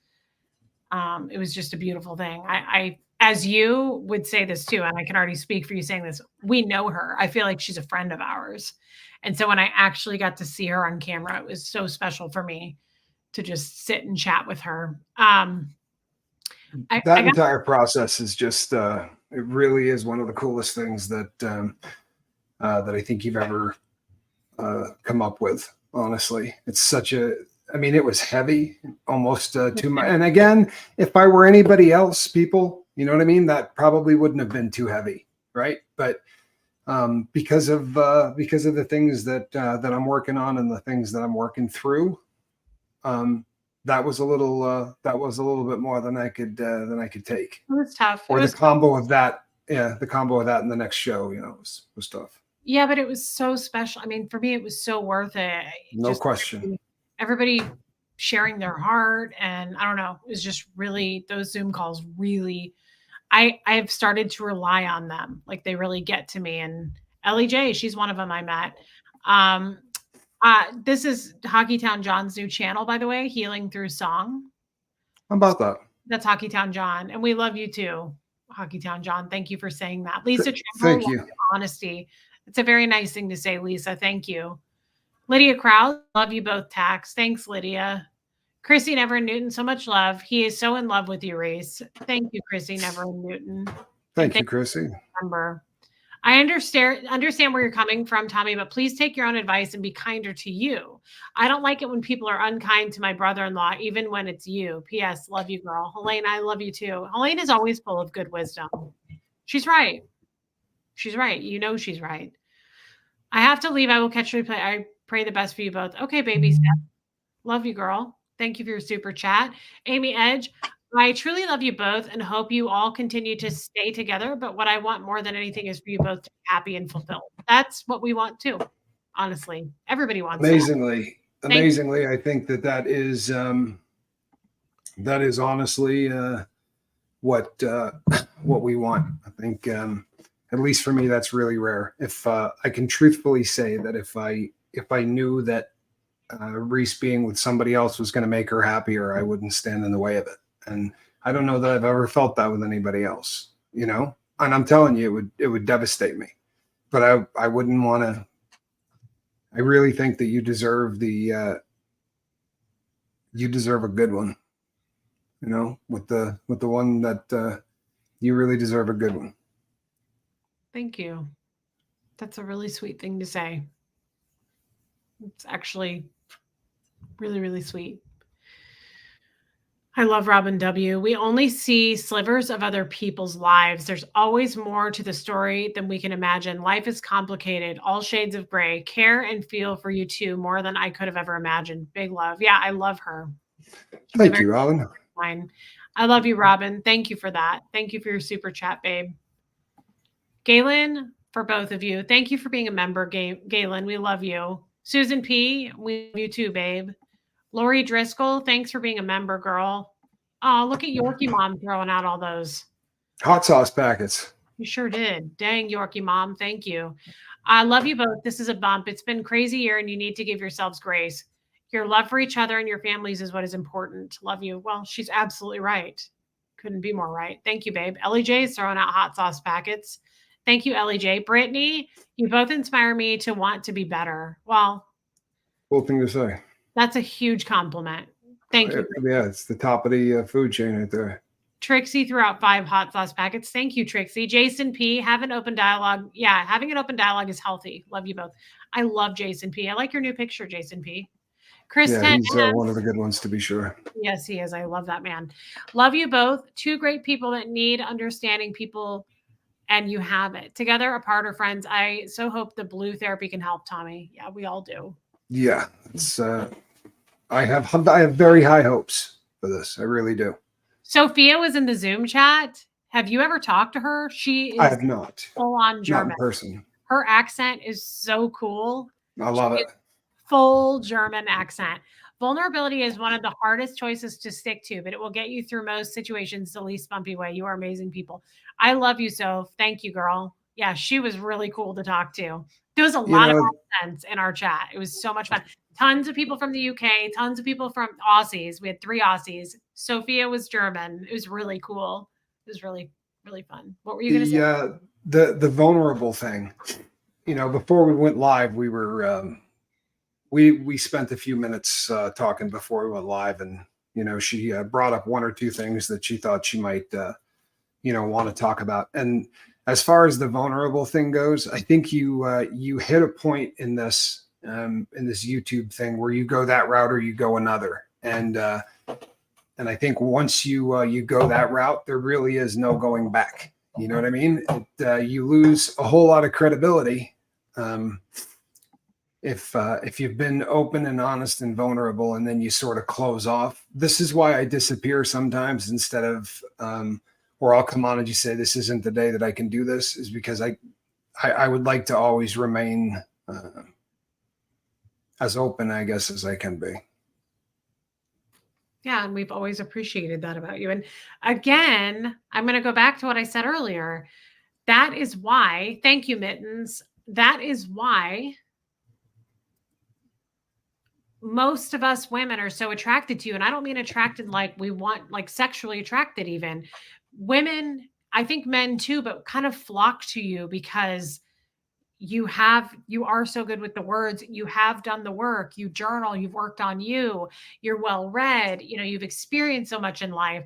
it was just a beautiful thing. I as you would say this too, and I can already speak for you saying this, we know her. I feel like she's a friend of ours. And so when I actually got to see her on camera, it was so special for me to just sit and chat with her. That entire process is just, it really is one of the coolest things that I think you've ever come up with. Honestly, it's such it was heavy, almost too much. And again, if I were anybody else, people, you know what I mean? That probably wouldn't have been too heavy, right? But because of the things that I'm working on and the things that I'm working through, that was a little bit more than I could take. It was tough. Or the combo of that, in the next show, you know, was tough. Yeah, but it was so special. I mean, for me, it was so worth it. No question. Everybody sharing their heart. And I don't know, it was just really, those Zoom calls really, I've started to rely on them. Like they really get to me. And Ellie J, she's one of them I met. This is Hockeytown John's new channel, by the way, Healing Through Song. How about that? That's Hockeytown John. And we love you too, Hockeytown John. Thank you for saying that. Lisa Trimble, thank you. Honesty. It's a very nice thing to say, Lisa. Thank you. Lydia Krause, love you both, Tax. Thanks, Lydia. Chrissy Never Newton, so much love. He is so in love with you, Reese. Thank you, Chrissy Never Newton. Thank you, Chrissy. Remember. I understand where you're coming from, Tommy, but please take your own advice and be kinder to you. I don't like it when people are unkind to my brother-in-law, even when it's you. P.S. Love you, girl. Helene, I love you too. Helene is always full of good wisdom. She's right. She's right. You know she's right. I have to leave. I will catch the replay. I pray the best for you both. Okay, baby. Steph. Love you, girl. Thank you for your super chat. Amy Edge, I truly love you both and hope you all continue to stay together. But what I want more than anything is for you both to be happy and fulfilled. That's what we want too. Honestly, everybody wants that. Amazingly, I think that is honestly what we want. I think at least for me, that's really rare. If I can truthfully say that if I knew that Reese being with somebody else was going to make her happier, I wouldn't stand in the way of it. And I don't know that I've ever felt that with anybody else, you know. And I'm telling you, it would devastate me. But I wouldn't want to. I really think that you deserve a good one. You know, with the one that you really deserve a good one. Thank you. That's a really sweet thing to say. It's actually really, really sweet. I love Robin W. We only see slivers of other people's lives. There's always more to the story than we can imagine. Life is complicated, all shades of gray. Care and feel for you too, more than I could have ever imagined. Big love. Yeah, I love her. Thank you, Robin. Fine. I love you, Robin. Thank you for that. Thank you for your super chat, babe. Galen, for both of you. Thank you for being a member, Galen. We love you. Susan P., we love you too, babe. Lori Driscoll, thanks for being a member, girl. Oh, look at Yorkie Mom throwing out all those hot sauce packets. You sure did. Dang, Yorkie Mom. Thank you. I love you both. This is a bump. It's been a crazy year and you need to give yourselves grace. Your love for each other and your families is what is important. Love you. Well, she's absolutely right. Couldn't be more right. Thank you, babe. Ellie J is throwing out hot sauce packets. Thank you, Ellie J. Brittany, you both inspire me to want to be better. Well, cool thing to say. That's a huge compliment. Thank you. Yeah, it's the top of the food chain right there. Trixie threw out 5 hot sauce packets. Thank you, Trixie. Jason P, have an open dialogue. Yeah, having an open dialogue is healthy. Love you both. I love Jason P. I like your new picture, Jason P. Kristen. Yeah, he's one of the good ones to be sure. Yes, he is. I love that man. Love you both. 2 great people that need understanding people, and you have it. Together, apart, or friends. I so hope the blue therapy can help, Tommy. Yeah, we all do. Yeah, it's I have very high hopes for this. I really do. Sophia was in the Zoom chat. Have you ever talked to her? She is I have not. Full on German. Not in person. Her accent is so cool. I love it. Full German accent. Vulnerability is one of the hardest choices to stick to, but it will get you through most situations the least bumpy way. You are amazing people. I love you, Soph. Thank you, girl. Yeah, she was really cool to talk to. There was a lot of accents in our chat. It was so much fun. Tons of people from the UK, tons of people from Aussies. We had 3 Aussies. Sophia was German. It was really cool. It was really, really fun. What were you going to say? The vulnerable thing. You know, before we went live, we were we spent a few minutes talking before we went live, and you know, she brought up 1 or 2 things that she thought she might want to talk about. And as far as the vulnerable thing goes, I think you hit a point in this YouTube thing where you go that route or you go another. And I think once you go that route, there really is no going back. You know what I mean? You lose a whole lot of credibility if you've been open and honest and vulnerable, and then you sort of close off. This is why I disappear sometimes instead of or I'll come on and just say, this isn't the day that I can do this, is because I would like to always remain as open, I guess, as I can be. Yeah, and we've always appreciated that about you. And again, I'm going to go back to what I said earlier. That is why, thank you, Mittens. That is why most of us women are so attracted to you. And I don't mean attracted like we want, like sexually attracted even. Women, I think men too, but kind of flock to you because you are so good with the words. You have done the work. You journal. You've worked on you. You're well read. You know, you've experienced so much in life.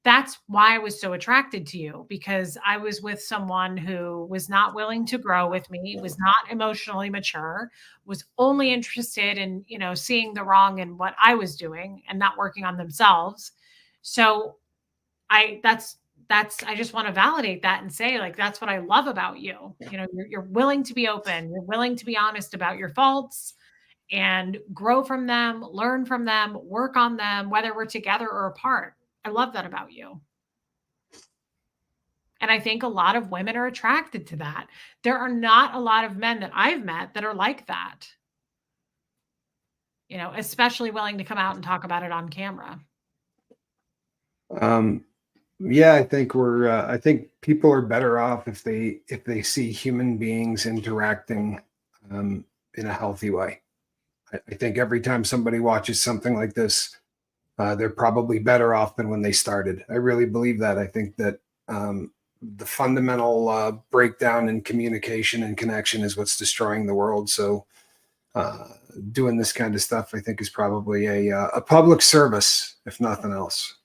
that's why I was so attracted to you, because I was with someone who was not willing to grow with me, was not emotionally mature, was only interested in, seeing the wrong in what I was doing and not working on themselves. So I just want to validate that and say, like, that's what I love about you. You're willing to be open, you're willing to be honest about your faults and grow from them, learn from them, work on them, whether we're together or apart. I love that about you. And I think a lot of women are attracted to that. There are not a lot of men that I've met that are like that, especially willing to come out and talk about it on camera. Yeah, I think people are better off if they see human beings interacting in a healthy way. I think every time somebody watches something like this, they're probably better off than when they started. I really believe that. I think that the fundamental breakdown in communication and connection is what's destroying the world. So doing this kind of stuff, I think, is probably a public service, if nothing else.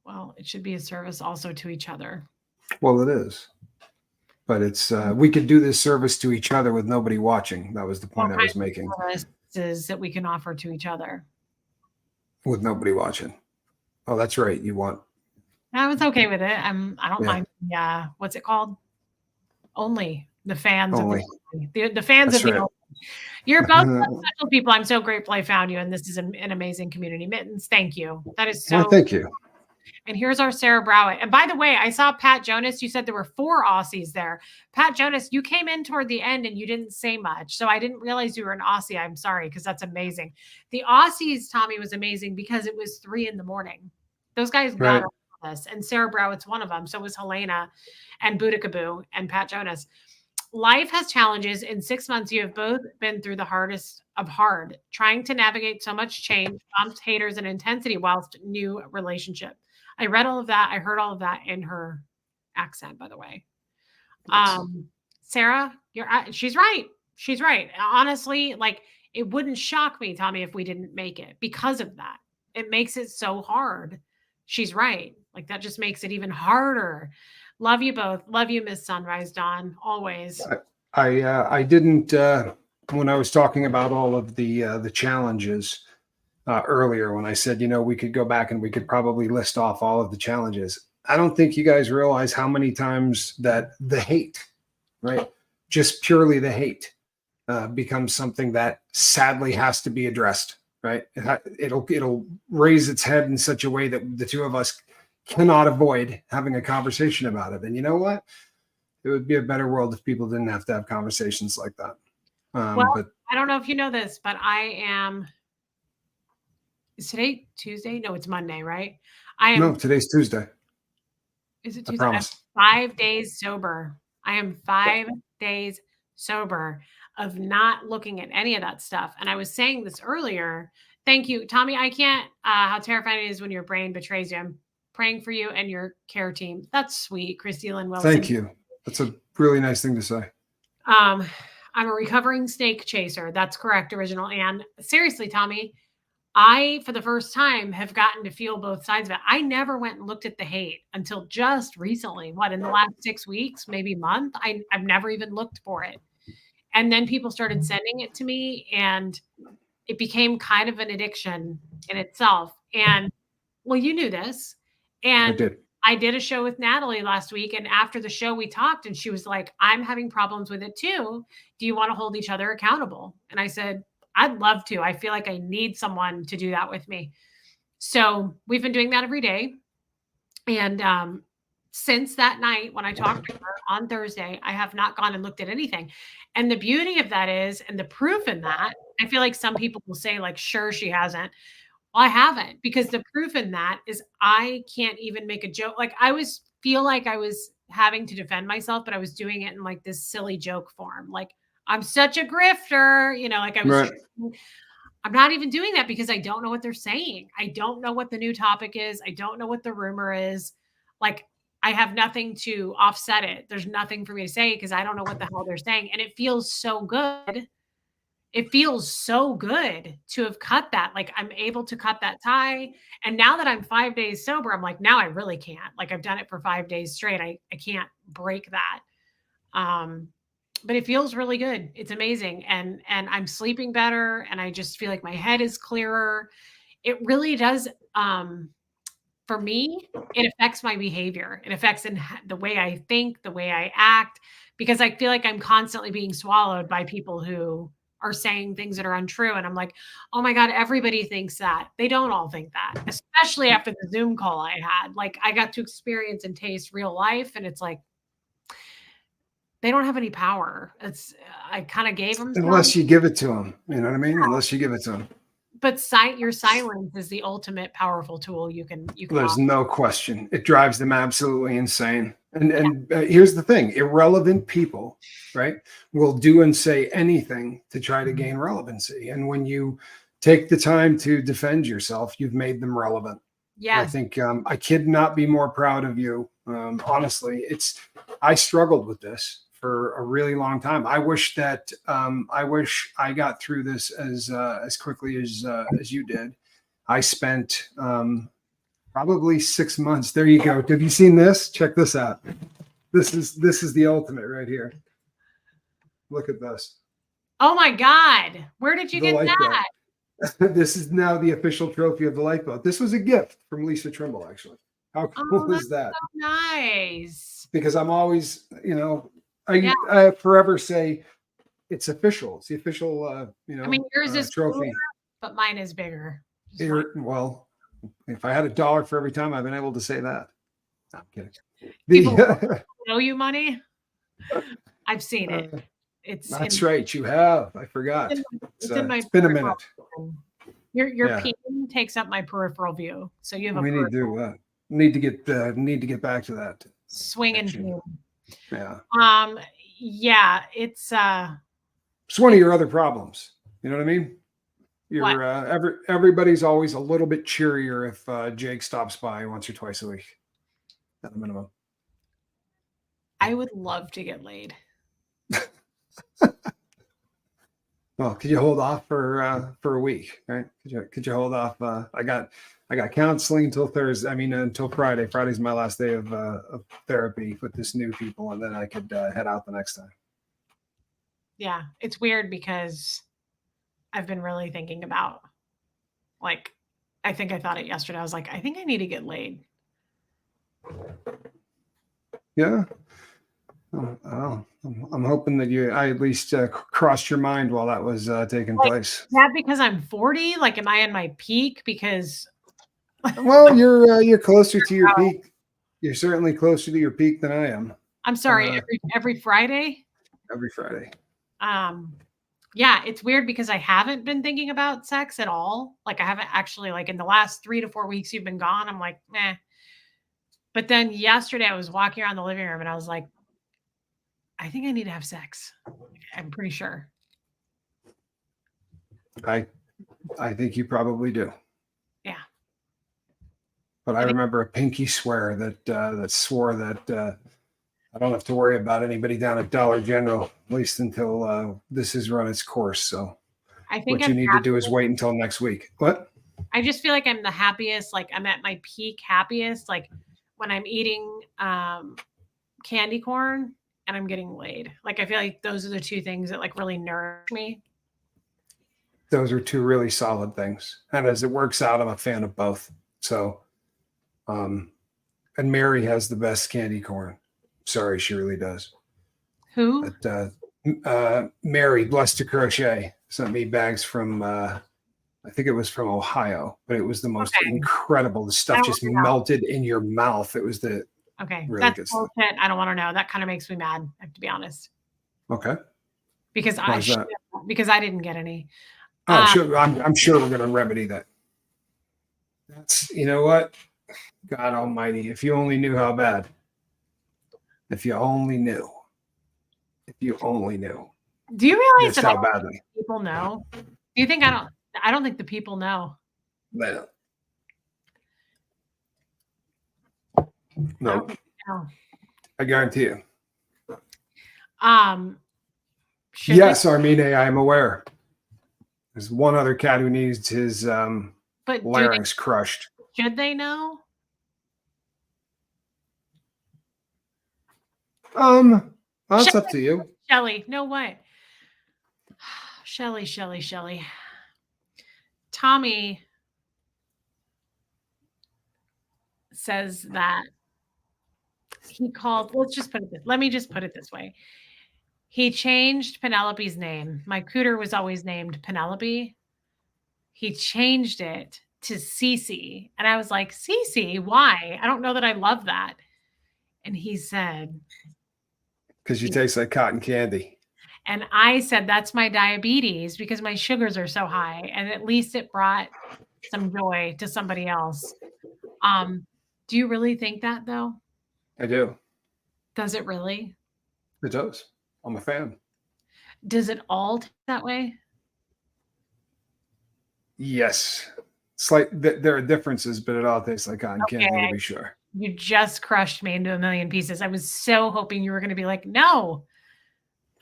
Well, it should be a service also to each other. Well, it is. But it's we could do this service to each other with nobody watching. That was the point I was making. Services that we can offer to each other with nobody watching. Oh, that's right. You want? I was okay with it. I don't mind. Yeah, what's it called? Only the fans Only. of the fans That's of the right. only. You're both special people. I'm so grateful I found you, and this is an amazing community. Mittens, thank you. That is so. Well, thank you. And here's our Sarah Browett. And by the way, I saw Pat Jonas. You said there were 4 Aussies there. Pat Jonas, you came in toward the end and you didn't say much. So I didn't realize you were an Aussie. I'm sorry, because that's amazing. The Aussies, Tommy, was amazing because it was 3 a.m. Those guys got us. And Sarah Browett's one of them. So was Helena and Boudicaboo and Pat Jonas. Life has challenges. In 6 months, you have both been through the hardest of hard, trying to navigate so much change, bumps, haters, and intensity whilst new relationship. I read all of that. I heard all of that in her accent, by the way. Sarah, she's right. She's right. Honestly, like, it wouldn't shock me, Tommy, if we didn't make it because of that. It makes it so hard. She's right. Like, that just makes it even harder. Love you both. Love you, Miss Sunrise Dawn. Always. I didn't when I was talking about all of the challenges earlier, when I said, we could go back and we could probably list off all of the challenges. I don't think you guys realize how many times that the hate, right? Just purely the hate becomes something that sadly has to be addressed, right? It'll raise its head in such a way that the two of us cannot avoid having a conversation about it. And you know what? It would be a better world if people didn't have to have conversations like that. But I don't know if you know this, but is today Tuesday? No, it's Monday, right? No, today's Tuesday. Is it Tuesday? I promise. I'm 5 days sober. I am 5 days sober of not looking at any of that stuff. And I was saying this earlier. Thank you, Tommy. I can't, how terrifying it is when your brain betrays you. I'm praying for you and your care team. That's sweet, Christy Lynn Wilson. Thank you. That's a really nice thing to say. I'm a recovering snake chaser. That's correct, Original Ann. Seriously, Tommy, I, for the first time, have gotten to feel both sides of it. I never went and looked at the hate until just recently. In the last 6 weeks, maybe month? I've never even looked for it. And then people started sending it to me, and it became kind of an addiction in itself. And, well, you knew this. And I did a show with Natalie last week, and after the show we talked, and she was like, I'm having problems with it too. Do you want to hold each other accountable? And I said, I'd love to. I feel like I need someone to do that with me. So we've been doing that every day. And since that night, when I talked to her on Thursday, I have not gone and looked at anything. And the beauty of that is, and the proof in that, I feel like some people will say, like, sure, she hasn't. Well, I haven't, because the proof in that is I can't even make a joke. Like, I feel like I was having to defend myself, but I was doing it in like this silly joke form. Like, I'm such a grifter, like I was. Right. I'm not even doing that because I don't know what they're saying. I don't know what the new topic is. I don't know what the rumor is. Like, I have nothing to offset it. There's nothing for me to say because I don't know what the hell they're saying. And it feels so good it feels so good to have cut that. Like I'm able to cut that tie. And now that I'm 5 days sober, I'm like, now I really can't. Like I've done it for 5 days straight. I can't break that. But it feels really good. It's amazing. And I'm sleeping better and I just feel like my head is clearer. It really does. For me, it affects my behavior. It affects the way I think, the way I act, because I feel like I'm constantly being swallowed by people who are saying things that are untrue. And I'm like, oh my God, everybody thinks that. They don't all think that, especially after the Zoom call I had. Like I got to experience and taste real life. And it's like, they don't have any power. I kind of gave them some. Unless you give it to them. You know what I mean? Unless you give it to them. But your silence is the ultimate powerful tool you can There's offer. no question. It drives them absolutely insane. And here's the thing: irrelevant people, right, will do and say anything to try to gain relevancy. And when you take the time to defend yourself, you've made them relevant. Yes. I think I could not be more proud of you. Honestly, I struggled with this for a really long time. I wish I got through this as quickly as you did. I spent probably 6 months. There you go. Have you seen this? Check this out. This is the ultimate right here. Look at this. Oh my God. Where did you get that? This is now the official trophy of the lifeboat. This was a gift from Lisa Trimble, actually. How cool is that? So nice. Because I'm always, I forever say it's official. It's the official, I mean, yours is trophy. cooler, but mine is bigger. Well, if I had $1 for every time, I've been able to say that. No, I'm kidding. People owe you money. I've seen it. That's right. You have. I forgot. It's been a minute. Your PM takes up my peripheral view, so you have. We need to get back to that. Swinging PM. Yeah. Yeah. It's one of your other problems. You know what I mean? You're everybody's always a little bit cheerier if Jake stops by once or twice a week at a minimum. I would love to get laid. Well, could you hold off for a week, right? Could you hold off? I got counseling until Thursday. I mean, until Friday. Friday's my last day of therapy with this new people, and then I could head out the next time. Yeah, it's weird because I've been really thinking about, like, I think I thought it yesterday. I was like, I think I need to get laid. Yeah. Oh, I'm hoping that I at least crossed your mind while that was taking place. Is that because I'm 40? Like, am I in my peak? Because well, you're closer to your peak. You're certainly closer to your peak than I am. I'm sorry. Every Friday. Every Friday. Yeah, it's weird because I haven't been thinking about sex at all. Like, I haven't actually, like, in the last 3 to 4 weeks you've been gone. I'm like, meh. But then yesterday I was walking around the living room and I was like, I think I need to have sex. I'm pretty sure. I think you probably do. Yeah. But I remember a pinky swear that swore that I don't have to worry about anybody down at Dollar General, at least until this has run its course. So I think what you need to do is wait until next week. What? I just feel like I'm the happiest. Like I'm at my peak happiest. Like when I'm eating candy corn and I'm getting laid. Like I feel like those are the two things that like really nourish me. Those are two really solid things. And as it works out, I'm a fan of both. So, and Mary has the best candy corn. Sorry, she really does. Who? But, Mary, Blessed to Crochet, sent me bags from, I think it was from Ohio, but it was the most incredible. The stuff just melted in your mouth. It was the really that's good bullshit. stuff. I don't want to know. That kind of makes me mad, I have to be honest. Okay. Because I didn't get any. Oh, sure. I'm sure we're going to remedy that. That's, you know what? God almighty. If you only knew how bad. If you only knew. If you only knew. Do you realize just how badly people know? Do you think I don't think the people know. No. No. I guarantee you. Yes, Armine, I am aware. There's one other cat who needs his But larynx crushed. should they know? That's up to you. Shelly, no way. Shelly. Tommy says that he called, let me just put it this way. He changed Penelope's name. My cooter was always named Penelope. He changed it to Cece. And I was like, Cece, why? I don't know that I love that. And he said, because you taste like cotton candy. And I said, that's my diabetes because my sugars are so high. And at least it brought some joy to somebody else. Do you really think that though? I do. Does it really? It does. I'm a fan. Does it all that way? Yes. There are differences, but it all tastes like cotton candy, to be sure. You just crushed me into a million pieces. I was so hoping you were going to be like, no.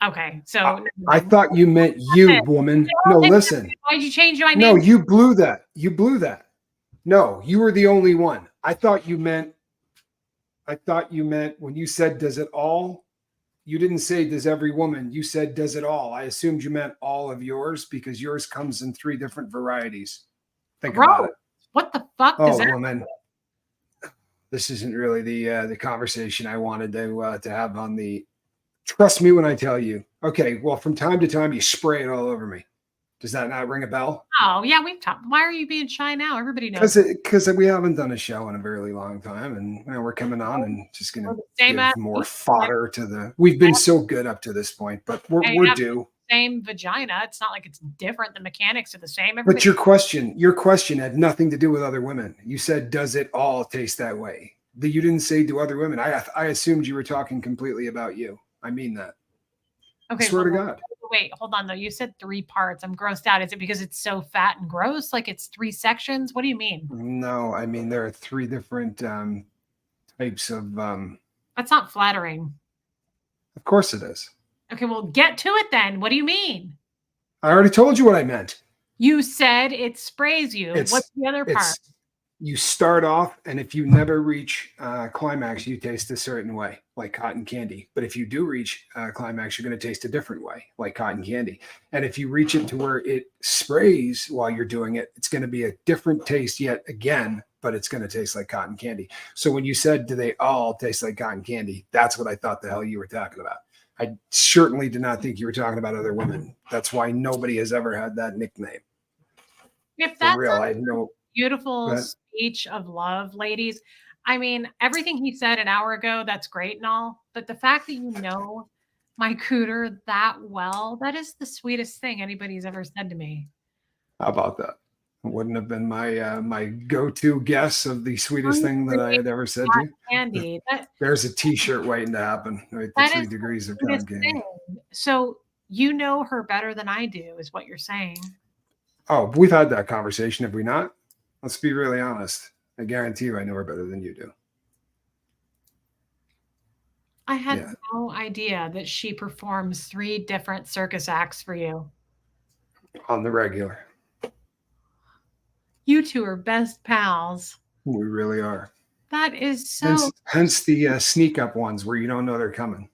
Okay. So I thought you meant you, woman. No, listen. Why'd you change my name? No, you blew that. You blew that. No, you were the only one. I thought you meant when you said, does it all? You didn't say, does every woman? You said, does it all? I assumed you meant all of yours because yours comes in 3 different varieties. Think about it. What the fuck does that woman. This isn't really the conversation I wanted to have on the. Trust me when I tell you. Okay, well, from time to time, you spray it all over me. Does that not ring a bell? Oh, yeah, we've talked. Why are you being shy now? Everybody knows. Because we haven't done a show in a very long time, and we're coming on and just going to give more fodder to the. We've been so good up to this point, but we're due. Same vagina. It's not like it's different. The mechanics are the same. But your question had nothing to do with other women. You said, does it all taste that way? You didn't say do other women. I assumed you were talking completely about you. I mean that. Okay. I swear to God. Wait, hold on though. You said 3 parts. I'm grossed out. Is it because it's so fat and gross? Like it's 3 sections? What do you mean? No, I mean there are 3 different types of. That's not flattering. Of course it is. Okay, well, get to it then. What do you mean? I already told you what I meant. You said it sprays you. What's the other part? You start off, and if you never reach climax, you taste a certain way, like cotton candy. But if you do reach climax, you're going to taste a different way, like cotton candy. And if you reach it to where it sprays while you're doing it, it's going to be a different taste yet again, but it's going to taste like cotton candy. So when you said, do they all taste like cotton candy? That's what I thought the hell you were talking about. I certainly did not think you were talking about other women. That's why nobody has ever had that nickname. If that's for real, I know. Beautiful speech of love, ladies. I mean, everything he said an hour ago, that's great and all. But the fact that you know my cooter that well, that is the sweetest thing anybody's ever said to me. How about that? It wouldn't have been my my go-to guess of the sweetest thing that I had ever said to you. Candy. There's a t-shirt waiting to happen. Right, the 3 degrees of cotton candy. So you know her better than I do, is what you're saying. Oh, we've had that conversation, have we not? Let's be really honest. I guarantee you I know her better than you do. I had no idea that she performs 3 different circus acts for you. On the regular. You 2 are best pals. We really are. That is so. Hence the sneak up ones where you don't know they're coming.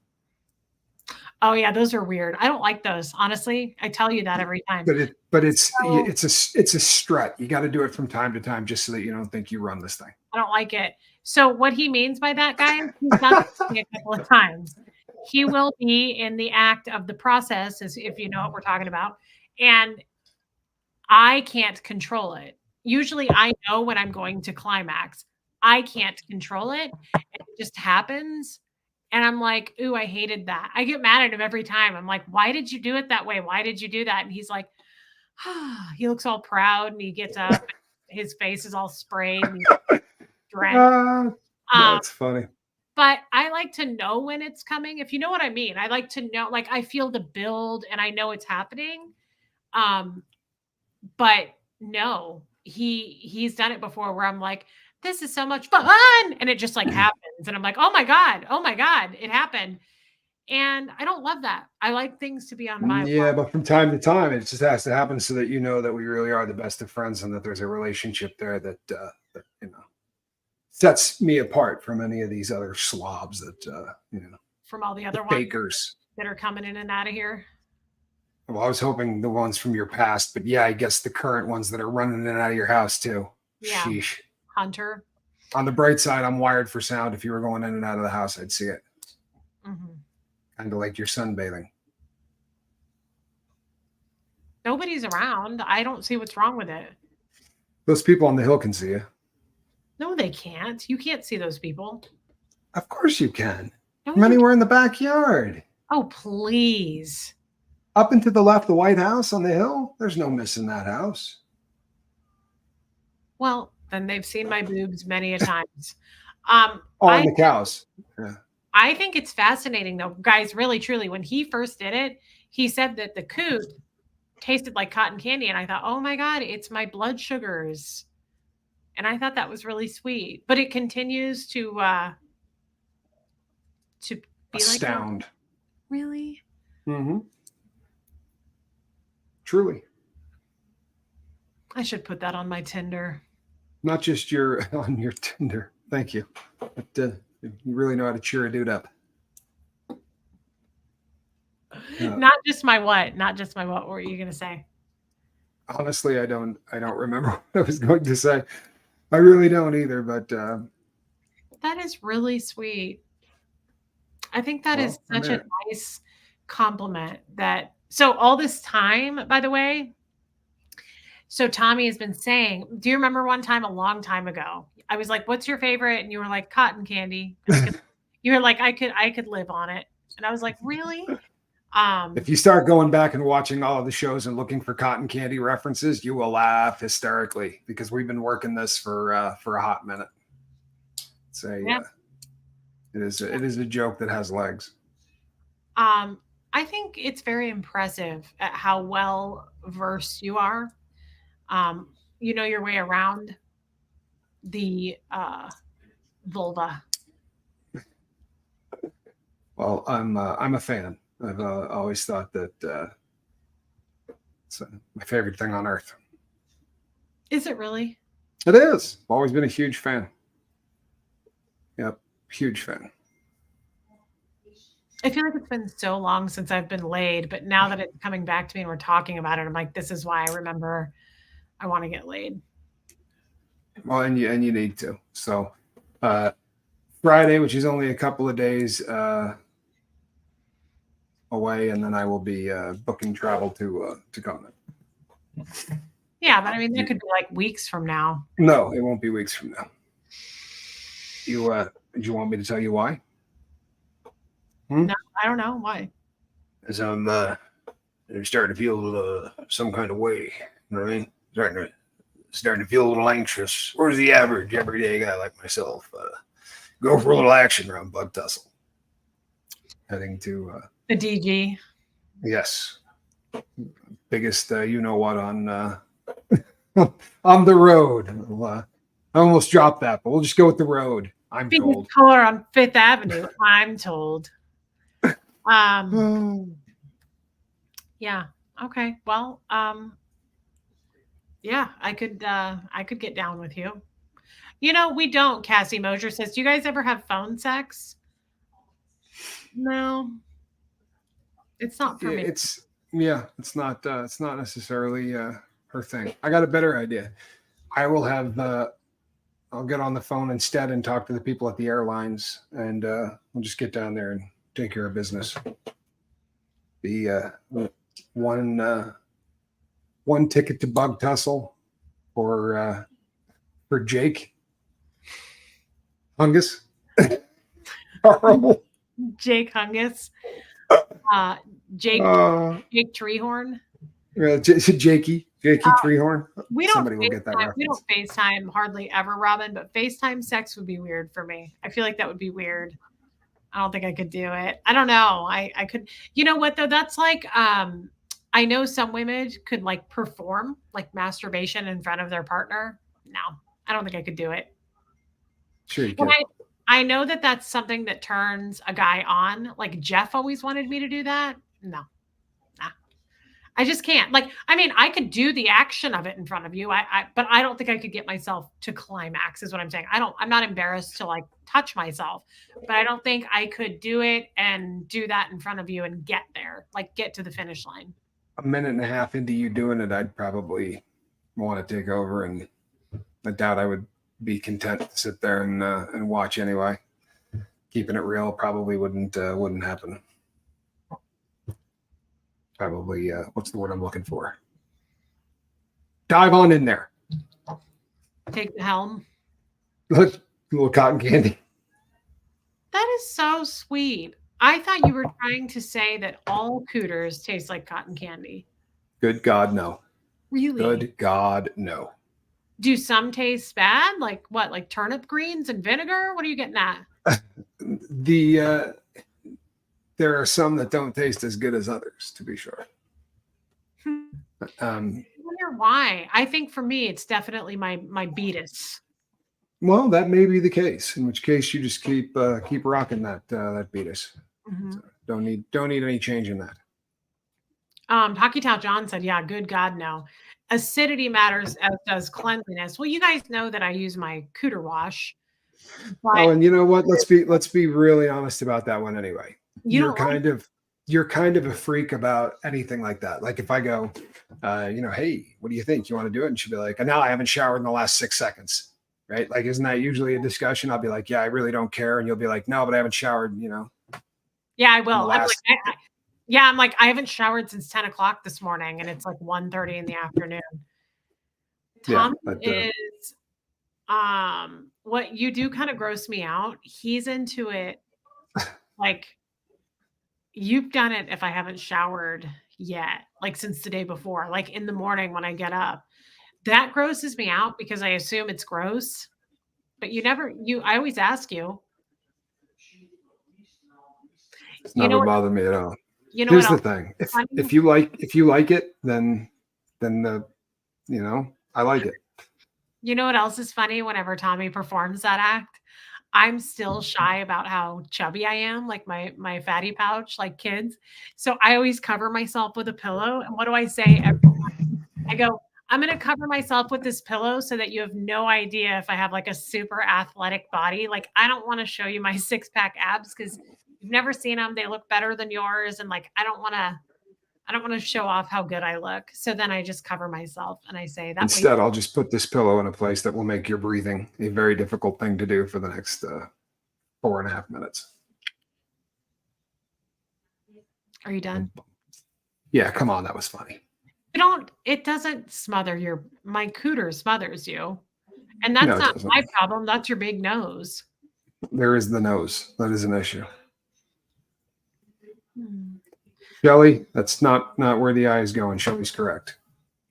Oh yeah, those are weird. I don't like those. Honestly, I tell you that every time. But it's a strut. You got to do it from time to time just so that you don't think you run this thing. I don't like it. So what he means by that, guys, he's not a couple of times. He will be in the act of the process, as if you know what we're talking about, and I can't control it. Usually, I know when I'm going to climax. I can't control it. It just happens. And I'm like, ooh, I hated that. I get mad at him every time. I'm like, why did you do it that way? Why did you do that? And he's like, he looks all proud and he gets up. His face is all sprayed. And drenched. That's funny. But I like to know when it's coming. If you know what I mean, I like to know, like I feel the build and I know it's happening. But no, he's done it before where I'm like, this is so much fun. And it just like happens. And I'm like, oh my God, it happened. And I don't love that. I like things to be on my Yeah, but from time to time, it just has to happen so that you know that we really are the best of friends and that there's a relationship there that sets me apart from any of these other slobs that from all the the other ones fakers. that are coming in and out of here. Well, I was hoping the ones from your past, but yeah, I guess the current ones that are running in and out of your house too. Yeah. Sheesh. Hunter. On the bright side, I'm wired for sound. If you were going in and out of the house, I'd see it. Mm-hmm. Kind of like you're sunbathing. Nobody's around. I don't see what's wrong with it. Those people on the hill can see you. No, they can't. You can't see those people. Of course you can. No, From you anywhere in the backyard. Oh, please. Up and to the left, the White House on the hill. There's no missing that house. Well, then they've seen my boobs many a times. Oh, and the cows. Yeah. I think it's fascinating, though, guys. Really, truly, when he first did it, he said that the coot tasted like cotton candy, and I thought, oh my god, it's my blood sugars, and I thought that was really sweet. But it continues to be Astound. like, really. Mm-hmm. Truly. I should put that on my Tinder. Not just on your Tinder. Thank you. But, you really know how to cheer a dude up. Not just my what? Not just my what? What were you going to say? Honestly, I don't remember what I was going to say. I really don't either. But that is really sweet. I think that is such a nice compliment. So all this time, by the way. So Tommy has been saying, do you remember one time a long time ago? I was like, what's your favorite? And you were like, cotton candy. You were like, I could live on it. And I was like, really? If you start going back and watching all of the shows and looking for cotton candy references, you will laugh hysterically because we've been working this for a hot minute. It is a joke that has legs. I think it's very impressive at how well versed you are. You know your way around the vulva. Well, I'm a fan. I've always thought that it's my favorite thing on earth. Is it really? It is. I've always been a huge fan. Yep, huge fan. I feel like it's been so long since I've been laid, but now that it's coming back to me and we're talking about it, I'm like, this is why I remember I want to get laid. Well, and you need to. So Friday, which is only a couple of days away, and then I will be booking travel to come. Yeah, but I mean, that could be like weeks from now. No, it won't be weeks from now. Do you want me to tell you why? No, I don't know why. As I'm starting to feel some kind of way. You know what I mean? Starting to feel a little anxious. Where's the average everyday guy like myself? Go for a little action around Bug Tussle. Heading to the DG. Yes, biggest you know what on on the road. Well, I almost dropped that, but we'll just go with the road. I'm told. Color on Fifth Avenue. I'm told. Yeah. Okay. Well. Yeah, I could get down with you. You know, we don't. Cassie Mosier says, do you guys ever have phone sex? No. It's not for me. It's not necessarily her thing. I got a better idea. I will have I'll get on the phone instead and talk to the people at the airlines, and we'll just get down there and take care of business. The one ticket to Bug Tussle for Jake Hungus. Horrible. Jake Hungus. Jake Treehorn. Jakey Treehorn. Somebody will get that reference. We don't FaceTime hardly ever, Robin, but FaceTime sex would be weird for me. I feel like that would be weird. I don't think I could do it. I don't know. I could. You know what though? That's like I know some women could like perform like masturbation in front of their partner. No, I don't think I could do it. Sure you can. I know that that's something that turns a guy on. Like Jeff always wanted me to do that. No, nah. I just can't. Like, I mean, I could do the action of it in front of you. But I don't think I could get myself to climax, is what I'm saying. I'm not embarrassed to like touch myself, but I don't think I could do it and do that in front of you and get there, like get to the finish line. A minute and a half into you doing it, I'd probably want to take over, and I doubt I would be content to sit there and watch anyway. Keeping it real probably wouldn't happen. Probably, what's the word I'm looking for? Dive on in there. Take the helm. Look, little cotton candy. That is so sweet. I thought you were trying to say that all cooters taste like cotton candy. Good God, no. Really? Good God, no. Do some taste bad? Like what? Like turnip greens and vinegar? What are you getting at? There are some that don't taste as good as others, to be sure. I wonder why. I think for me, it's definitely my Beatus. Well, that may be the case. In which case, you just keep rocking that Beatus. Mm-hmm. So don't need any change in that. Hockey Tout John said, "Yeah, good God, no. Acidity matters as does cleanliness." Well, you guys know that I use my cooter wash. Oh, and you know what? Let's be really honest about that one anyway. You're kind of a freak about anything like that. Like if I go, hey, what do you think? You want to do it? And she'll be like, "No, I haven't showered in the last 6 seconds." Right? Like, isn't that usually a discussion? I'll be like, "Yeah, I really don't care," and you'll be like, "No, but I haven't showered." Yeah, I will. I'm like, I haven't showered since 10 o'clock this morning, and it's like 1:30 in the afternoon. Tom is what you do kind of gross me out. He's into it. Like you've done it if I haven't showered yet, like since the day before, like in the morning when I get up. That grosses me out because I assume it's gross. But I always ask you. It's not gonna bother me at all. You know Here's the thing. If you like it, then I like it. You know what else is funny? Whenever Tommy performs that act, I'm still shy about how chubby I am, like my fatty pouch, like kids. So I always cover myself with a pillow. And what do I say every time? I go, I'm going to cover myself with this pillow so that you have no idea if I have like a super athletic body. Like I don't want to show you my 6-pack abs because you've never seen them. They look better than yours. And like, I don't want to show off how good I look. So then I just cover myself and I say that. Instead, I'll just put this pillow in a place that will make your breathing a very difficult thing to do for the next 4.5 minutes. Are you done? Yeah, come on. That was funny. It doesn't smother my cooter smothers you. And that's not my problem. That's your big nose. There is the nose. That is an issue. Shelly, that's not where the eye is going. Shelly's correct.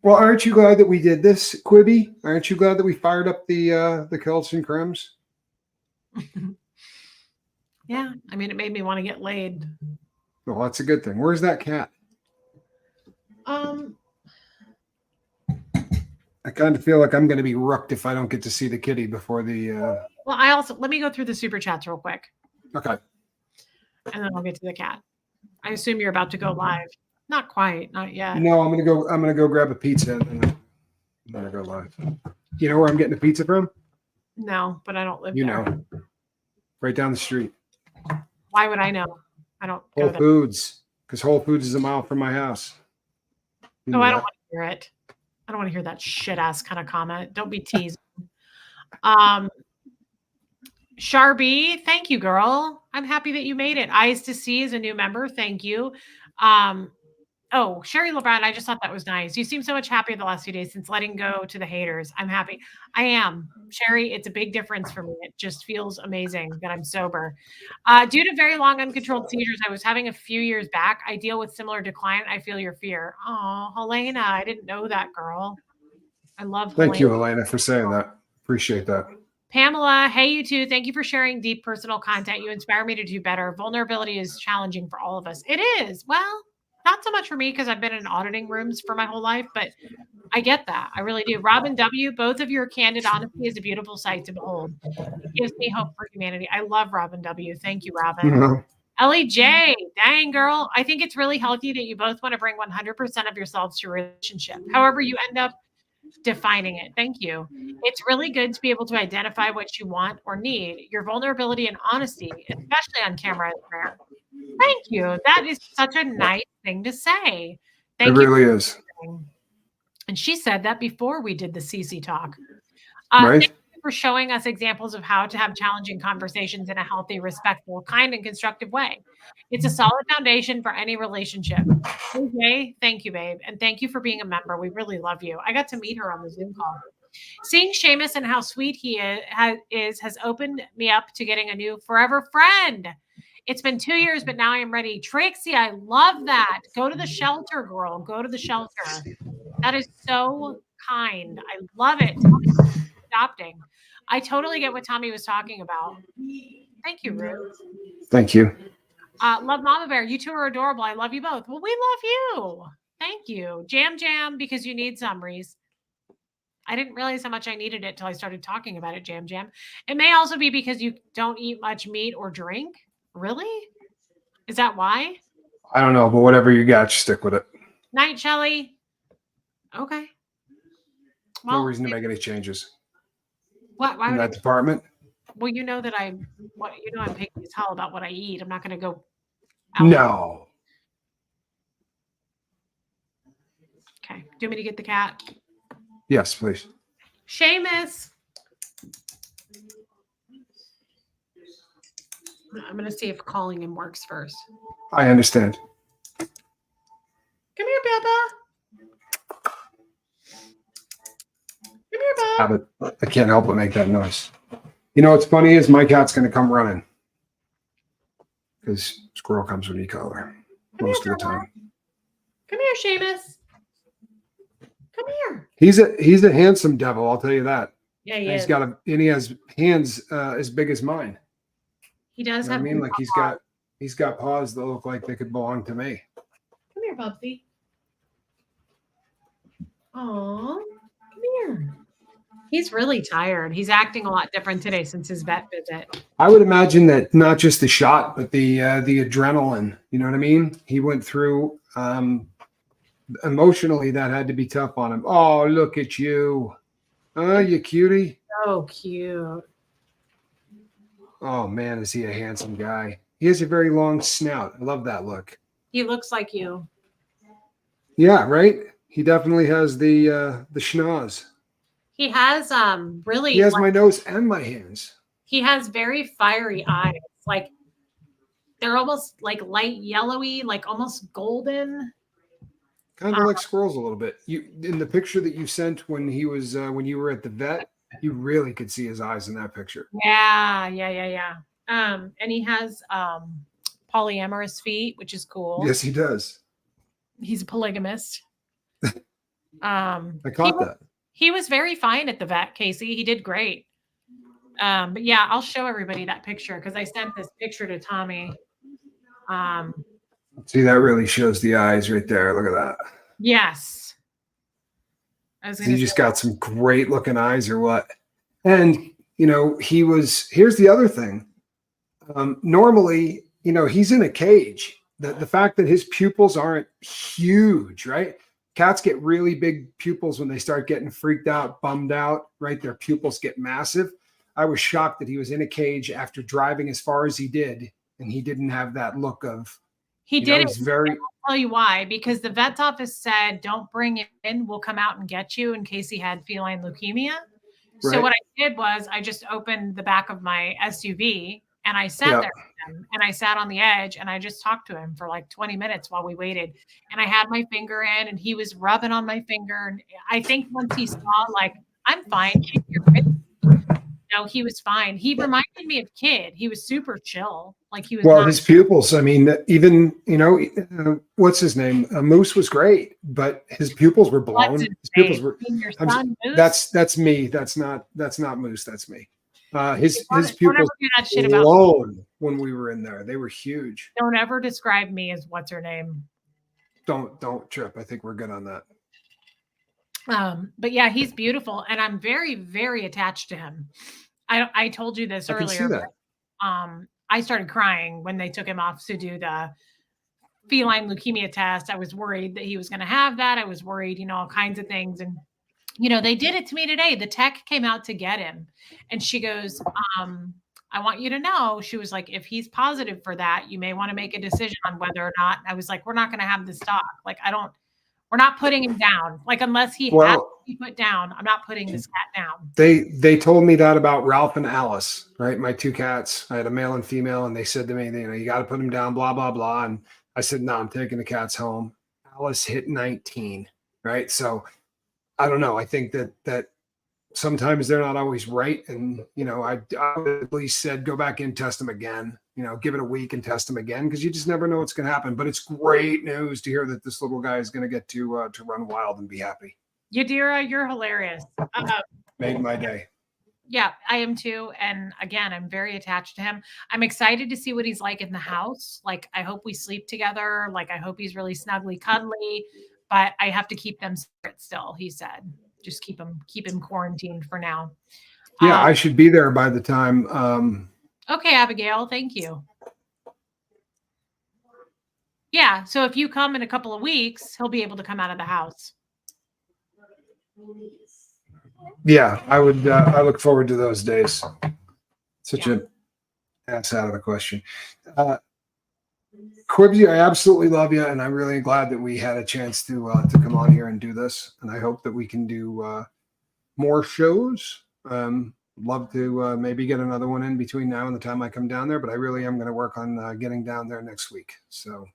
Well, aren't you glad that we did this, Quibby? Aren't you glad that we fired up the Celts and Crims? Yeah, I mean, it made me want to get laid. Well, that's a good thing. Where's that cat? I kind of feel like I'm going to be rooked if I don't get to see the kitty before the. Well, let me go through the super chats real quick. Okay. And then I'll get to the cat. I assume you're about to go live. Not quite, not yet. No, I'm gonna go grab a pizza and then I'm gonna go live. You know where I'm getting a pizza from? No, but I don't live there. Know, right down the street. Why would I know? I don't go Whole there. Foods, because Whole Foods is a mile from my house. I don't want to hear it. I don't want to hear that shit ass kind of comment. Don't be teasing. Sharby, thank you, girl. I'm happy that you made it. Eyes to See is a new member. Thank you. Sherry LeBron, I just thought that was nice. You seem so much happier the last few days since letting go to the haters. I'm happy. I am. Sherry, it's a big difference for me. It just feels amazing that I'm sober. Due to very long uncontrolled seizures I was having a few years back, I deal with similar decline. I feel your fear. Oh, Helena, I didn't know that, girl. I love Thank you, Helena, for saying that. Appreciate that. Pamela, hey, you too. Thank you for sharing deep personal content. You inspire me to do better. Vulnerability is challenging for all of us. It is. Well, not so much for me because I've been in auditing rooms for my whole life, but I get that. I really do. Robin W., both of your candid honesty is a beautiful sight to behold. It gives me hope for humanity. I love Robin W. Thank you, Robin. Mhm. Ellie J., dang girl. I think it's really healthy that you both want to bring 100% of yourselves to your relationship. However you end up defining it. Thank you. It's really good to be able to identify what you want or need. Your vulnerability and honesty, especially on camera, is rare. Thank you. That is such a nice thing to say. It Thank you. really is. And she said that before we did the CC talk. Right? Thank you for showing us examples of how to have challenging conversations in a healthy, respectful, kind, and constructive way. It's a solid foundation for any relationship. Okay, thank you, babe. And thank you for being a member. We really love you. I got to meet her on the Zoom call. Seeing Seamus and how sweet he is has opened me up to getting a new forever friend. It's been 2 years, but now I am ready. Trixie, I love that. Go to the shelter, girl. Go to the shelter. That is so kind. I love it. Adopting. I totally get what Tommy was talking about. Thank you, Ruth. Thank you. Love Mama Bear. You two are adorable. I love you both. Well, we love you. Thank you. Jam, because you need some, Reese. I didn't realize how much I needed it till I started talking about it, Jam. It may also be because you don't eat much meat or drink. Really? Is that why? I don't know, but whatever you got, you stick with it. Night, Shelly. Okay. Well, No reason to make any changes. What? Why in would that department? Well, you know that I'm picky as hell about what I eat. I'm not going to go. No. Okay. Do you want me to get the cat? Yes, please. Seamus. I'm going to see if calling him works first. I understand. Come here, Bubba. Come here, Bubba. Have it. I can't help but make that noise. You know what's funny is my cat's going to come running because squirrel comes with e-collar most of the time. Come here, Seamus. Come here. He's a handsome devil, I'll tell you that. Yeah, he He's is. got he has hands as big as mine. He does have. I mean, like he's got paws that look like they could belong to me. Come here, Bubsy. Aw, come here. He's really tired. He's acting a lot different today since his vet visit. I would imagine that not just the shot, but the adrenaline. You know what I mean? He went through emotionally. That had to be tough on him. Oh, look at you! Oh, you cutie. So cute. Oh man, is he a handsome guy? He has a very long snout. I love that look. He looks like you. Yeah, right. He definitely has the schnoz. He has really. He has my nose and my hands. He has very fiery eyes. Like they're almost like light yellowy, like almost golden. Kind of like squirrels a little bit. You in the picture that you sent when he was when you were at the vet, you really could see his eyes in that picture. Yeah. And he has polyamorous feet, which is cool. Yes, he does. He's a polygamist. I caught that. He was very fine at the vet, Casey. He did great. But yeah, I'll show everybody that picture because I sent this picture to Tommy. See, that really shows the eyes right there. Look at that. Yes. He just got some great looking eyes or what? And, you know, here's the other thing. Normally, you know, he's in a cage. The fact that his pupils aren't huge, right? Cats get really big pupils when they start getting freaked out, bummed out, right? Their pupils get massive. I was shocked that he was in a cage after driving as far as he did, and he didn't have that look of. He did. He's very. I'll tell you why. Because the vet's office said, "Don't bring him in. We'll come out and get you." In case he had feline leukemia. Right. So what I did was I just opened the back of my SUV and I sat there with him and I sat on the edge and I just talked to him for like 20 minutes while we waited. And I had my finger in and he was rubbing on my finger. And I think once he saw, like, I'm fine. No, he was fine. He reminded me of Kid. He was super chill. Like he was. Well, his pupils. I mean, even what's his name? Moose was great, but his pupils were blown. His pupils were. That's me. That's not Moose. That's me. His pupils blown when we were in there. They were huge. Don't ever describe me as what's her name. Don't trip. I think we're good on that. But yeah, he's beautiful, and I'm very, very attached to him. I told you this I can see earlier, that. but I started crying when they took him off to do the feline leukemia test. I was worried that he was going to have that. I was worried, all kinds of things. And, they did it to me today. The tech came out to get him. And she goes, I want you to know, she was like, if he's positive for that, you may want to make a decision on whether or not. I was like, we're not going to have this dog. Like, we're not putting him down. Like, unless he has to be put down, I'm not putting this cat down. They told me that about Ralph and Alice, right? My two cats. I had a male and female, and they said to me, you got to put him down, blah, blah, blah. And I said, no, I'm taking the cats home. Alice hit 19, right? So I don't know. I think that sometimes they're not always right. And, I at least said, go back in, test them again, give it a week and test them again, because you just never know what's going to happen. But it's great news to hear that this little guy is going to get to run wild and be happy. Yadira, you're hilarious. Made my day. Yeah, I am too. And again, I'm very attached to him. I'm excited to see what he's like in the house. Like, I hope we sleep together. Like, I hope he's really snuggly, cuddly, but I have to keep them separate still, he said. Just keep him quarantined for now. Yeah, I should be there by the time. Okay, Abigail, thank you. Yeah, so if you come in a couple of weeks, he'll be able to come out of the house. Yeah, I would. I look forward to those days. Such a ass out of the question. Quibsy, I absolutely love you, and I'm really glad that we had a chance to come on here and do this. And I hope that we can do more shows. Love to maybe get another one in between now and the time I come down there. But I really am going to work on getting down there next week. So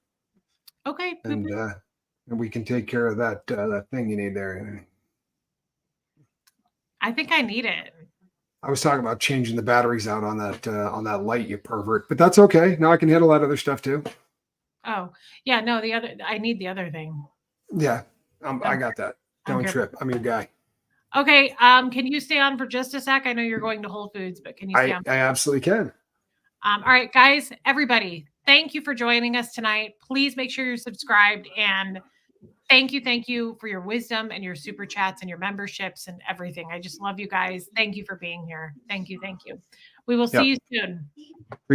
okay, and we can take care of that thing you need there. I think I need it. I was talking about changing the batteries out on that light, you pervert. But that's okay. Now I can handle that other stuff too. Oh, yeah, no, I need the other thing. Yeah, I got that. Don't trip. I'm your guy. Okay, can you stay on for just a sec? I know you're going to Whole Foods, but can you stay on? I absolutely can. All right, guys, everybody, thank you for joining us tonight. Please make sure you're subscribed, and thank you for your wisdom and your super chats and your memberships and everything. I just love you guys. Thank you for being here. Thank you. We will see you soon.